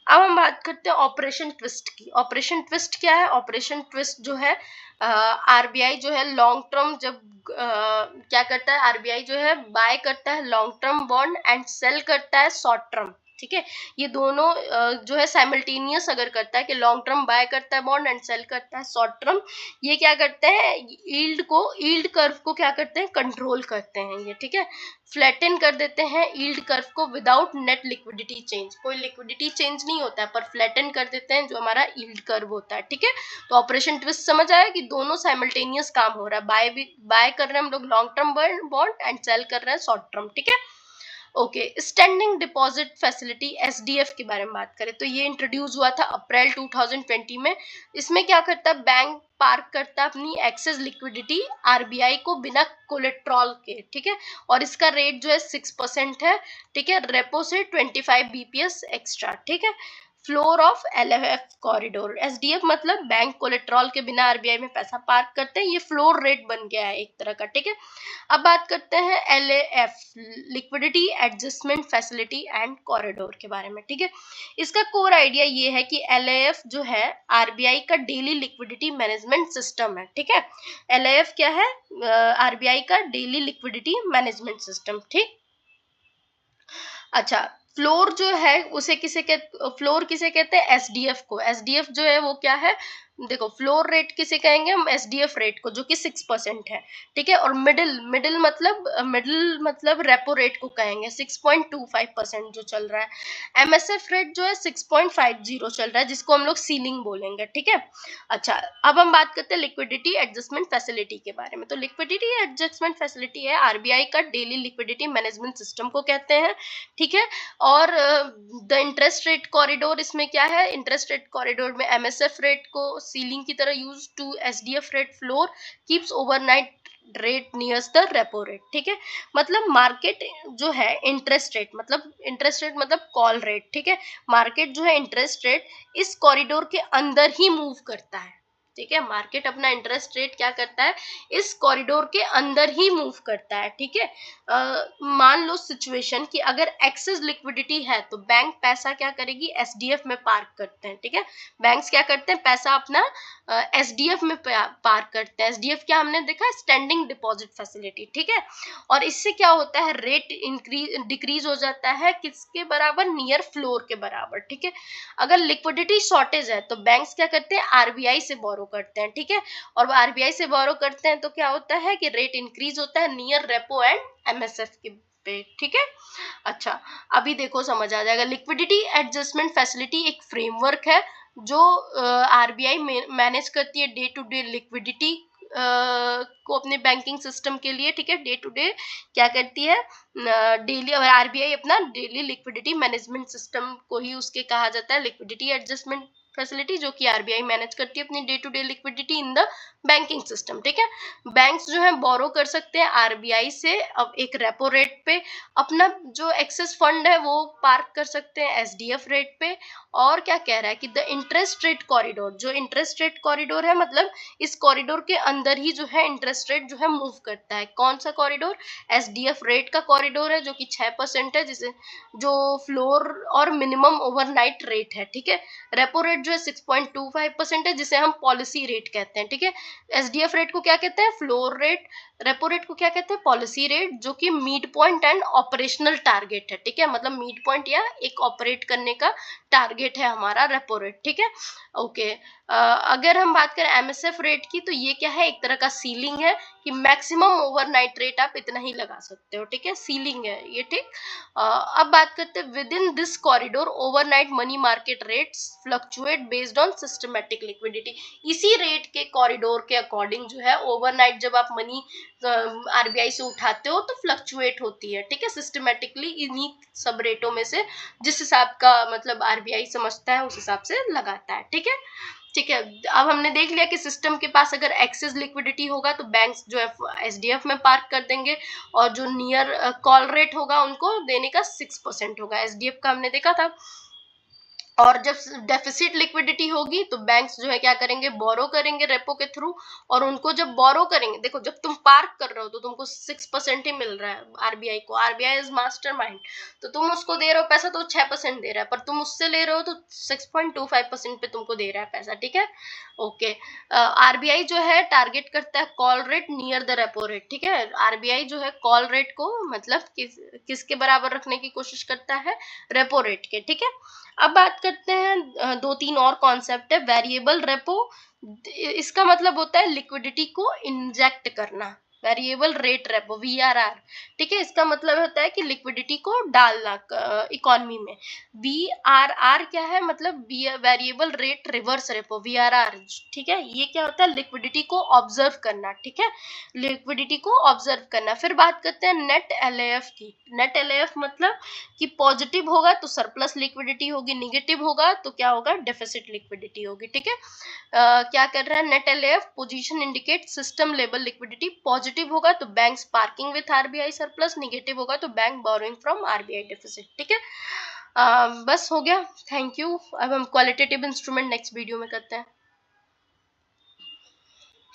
अब हम बात करते हैं ऑपरेशन ट्विस्ट की। ऑपरेशन ट्विस्ट क्या है? ऑपरेशन ट्विस्ट जो है, आरबीआई जो है लॉन्ग टर्म जब क्या करता है, आरबीआई जो है बाय करता है long term bond and sell करता है शॉर्ट टर्म, ठीक है। ये दोनों जो है साइमल्टेनियस अगर करता है कि लॉन्ग टर्म बाय करता है बॉन्ड एंड सेल करता है शॉर्ट टर्म, ये क्या करते हैं, यील्ड कर्व को क्या करते हैं, कंट्रोल करते हैं ये, ठीक है। फ्लैटन कर देते हैं यील्ड कर्व को विदाउट नेट लिक्विडिटी चेंज, कोई लिक्विडिटी चेंज नहीं होता है, पर फ्लैटन कर देते हैं जो हमारा यील्ड कर्व होता है, ठीक है। तो ऑपरेशन ट्विस्ट समझ आया कि दोनों साइमल्टेनियस काम हो रहा है, बाय कर रहे हैं हम लोग long term bond and sell कर रहे हैं शॉर्ट टर्म, ठीक है। Okay, standing deposit facility SDF के बारे में बात करें तो ये इंट्रोड्यूस हुआ था अप्रैल 2020 में। इसमें क्या करता है, बैंक पार्क करता है अपनी एक्सेस लिक्विडिटी आरबीआई को बिना कोलेट्रॉल के, ठीक है। और इसका रेट जो है 6% है, ठीक है। रेपो से 25 बीपीएस एक्स्ट्रा, ठीक है। Floor of LF corridor, SDF मतलब बैंक कोलेट्रॉल के बिना आरबीआई में पैसा पार्क करते हैं, ये फ्लोर रेट बन गया है एक तरह का, ठीक है। अब बात करते हैं LAF, liquidity adjustment facility and corridor के बारे में, ठीक है। इसका कोर आइडिया ये है कि एलएएफ जो है आरबीआई का डेली लिक्विडिटी मैनेजमेंट सिस्टम है, ठीक है। एलएएफ क्या है, आरबीआई का डेली लिक्विडिटी मैनेजमेंट सिस्टम, ठीक। अच्छा, फ्लोर जो है उसे फ्लोर किसे कहते हैं, एसडीएफ को। एसडीएफ जो है वो क्या है, देखो फ्लोर रेट किसे कहेंगे हम, एसडीएफ रेट को, जो कि 6% है, ठीक है। और मिडिल मतलब रेपो रेट को कहेंगे, 6.25% जो चल रहा है। एमएसएफ रेट जो है 6.50 चल रहा है, जिसको हम लोग सीलिंग बोलेंगे, ठीक है। अच्छा, अब हम बात करते हैं लिक्विडिटी एडजस्टमेंट फैसिलिटी के बारे में। तो लिक्विडिटी एडजस्टमेंट फैसिलिटी है आरबीआई का डेली लिक्विडिटी मैनेजमेंट सिस्टम को कहते हैं, ठीक है। और द इंटरेस्ट रेट कॉरिडोर, इसमें क्या है, इंटरेस्ट रेट कॉरिडोर में एमएसएफ रेट को सीलिंग की तरह use to SDF rate floor keeps overnight rate nears the repo rate, ठीक है। मतलब मार्केट जो है इंटरेस्ट रेट मतलब कॉल रेट, ठीक है। मार्केट जो है इंटरेस्ट रेट इस कॉरिडोर के अंदर ही मूव करता है, ठीक है। मार्केट अपना इंटरेस्ट रेट क्या करता है, इस कॉरिडोर के अंदर ही मूव करता है, ठीक है। मान लो सिचुएशन कि अगर एक्सेस लिक्विडिटी है तो बैंक पैसा क्या करेगी, एसडीएफ में पार्क करते हैं, ठीक है। बैंक्स क्या करते हैं, पैसा अपना एसडीएफ में पार्क करते हैं। एसडीएफ क्या हमने देखा, स्टैंडिंग डिपॉजिट फैसिलिटी, ठीक है। और इससे क्या होता है, रेट डिक्रीज हो जाता है, किसके बराबर, नियर फ्लोर के बराबर, ठीक है। अगर लिक्विडिटी शॉर्टेज है तो बैंक्स क्या करते हैं, आरबीआई से बोरो करते हैं, ठीक है। और आरबीआई से बोरो करते हैं तो क्या होता है कि रेट इंक्रीज होता है नियर रेपो एंड एमएसएफ के पे, ठीक है। अच्छा, अभी देखो समझ आ जाएगा। लिक्विडिटी एडजस्टमेंट फैसिलिटी एक फ्रेमवर्क है जो आरबीआई मैनेज करती है डे टू डे लिक्विडिटी को अपने बैंकिंग सिस्टम के लिए, ठीक है। डे टू डे क्या करती है, डेली, और आरबीआई अपना डेली लिक्विडिटी मैनेजमेंट सिस्टम को ही उसके कहा जाता है लिक्विडिटी एडजस्टमेंट फैसिलिटी, जो कि आरबीआई मैनेज करती है अपनी day to day liquidity in the banking system, ठीक है। बैंक्स जो है बोरो कर सकते हैं आरबीआई से, अब एक रेपो रेट पे अपना जो एक्सेस फंड है वो पार्क कर सकते हैं एसडीएफ रेट पे। और क्या कह रहा है कि द इंटरेस्ट रेट कॉरिडोर, जो इंटरेस्ट रेट कॉरिडोर है मतलब इस कॉरिडोर के अंदर ही जो है इंटरेस्ट रेट जो है मूव करता है। कौन सा कॉरिडोर, एसडीएफ रेट का कॉरिडोर है, जो कि 6% है, जिसे जो फ्लोर और मिनिमम ओवरनाइट रेट है, ठीक है। रेपो रेट जो है 6.25% है, जिसे हम पॉलिसी रेट कहते हैं, ठीक है। एसडीएफ रेट को क्या कहते हैं, फ्लोर रेट। रेपो रेट को क्या कहते हैं, पॉलिसी रेट, जो कि mid point and operational target है, ठीक है। मतलब मिड पॉइंट या एक ऑपरेट करने का टारगेट है हमारा रेपो रेट, ठीक है। ओके, अगर हम बात करें एमएसएफ रेट की तो ये क्या है, एक तरह का सीलिंग है कि मैक्सिमम ओवरनाइट रेट आप इतना ही लगा सकते हो, ठीक है। सीलिंग है ये, ठीक। अब बात करते हैं with in this corridor overnight money market rates fluctuate based on systematic liquidity. इसी रेट के कॉरिडोर के अकॉर्डिंग जो है ओवरनाइट जब आप मनी आरबीआई से उठाते हो तो फ्लक्चुएट होती है, ठीक है, सिस्टमैटिकली इन्हीं सब रेटों में से जिस हिसाब का मतलब आरबीआई समझता है उस हिसाब से लगाता है, ठीक है। ठीक है, अब हमने देख लिया कि सिस्टम के पास अगर एक्सेस लिक्विडिटी होगा तो बैंक्स जो है एसडीएफ में पार्क कर देंगे, और जो नियर कॉल रेट होगा उनको देने का 6% होगा, एसडीएफ का हमने देखा था। और जब डेफिसिट लिक्विडिटी होगी तो बैंक्स जो है क्या करेंगे, बोरो करेंगे रेपो के थ्रू, और उनको जब बोरो करेंगे, देखो जब तुम पार्क कर रहे हो तो तुमको 6% ही मिल रहा है आरबीआई को, आरबीआई इज मास्टरमाइंड, तो तुम उसको दे रहे हो पैसा तो 6% दे रहा है, पर तुम उससे ले रहे हो तो 6.25% पे तुमको दे रहा है पैसा, ठीक है। ओके, आरबीआई जो है टारगेट करता है call rate near the repo rate, ठीक है। आरबीआई जो है कॉल रेट को मतलब किसके बराबर रखने की कोशिश करता है, रेपो रेट के, ठीक है। अब बात करते हैं दो तीन और कॉन्सेप्ट है। वेरिएबल रेपो, इसका मतलब होता है लिक्विडिटी को इंजेक्ट करना। वेरिएबल रेट रेपो वीआरआर, ठीक है, इसका मतलब होता है कि लिक्विडिटी को डालना इकोनॉमी में। वीआरआर क्या है, मतलब variable rate reverse repo, VRR, ठीक है। ये क्या होता है, लिक्विडिटी को ऑब्जर्व करना, ठीक है, लिक्विडिटी को ऑब्जर्व करना। फिर बात करते हैं नेट एलएएफ की। नेट एलएएफ मतलब कि पॉजिटिव होगा तो सरप्लस लिक्विडिटी होगी, निगेटिव होगा तो क्या होगा, डेफिसिट लिक्विडिटी होगी, ठीक है। क्या कर रहा है net LAF, position indicate system level liquidity, positive होगा तो banks parking with RBI surplus, negative होगा तो bank borrowing from RBI deficit, ठीक है। बस हो गया, थैंक यू। अब हम क्वालिटेटिव इंस्ट्रूमेंट नेक्स्ट वीडियो में करते हैं।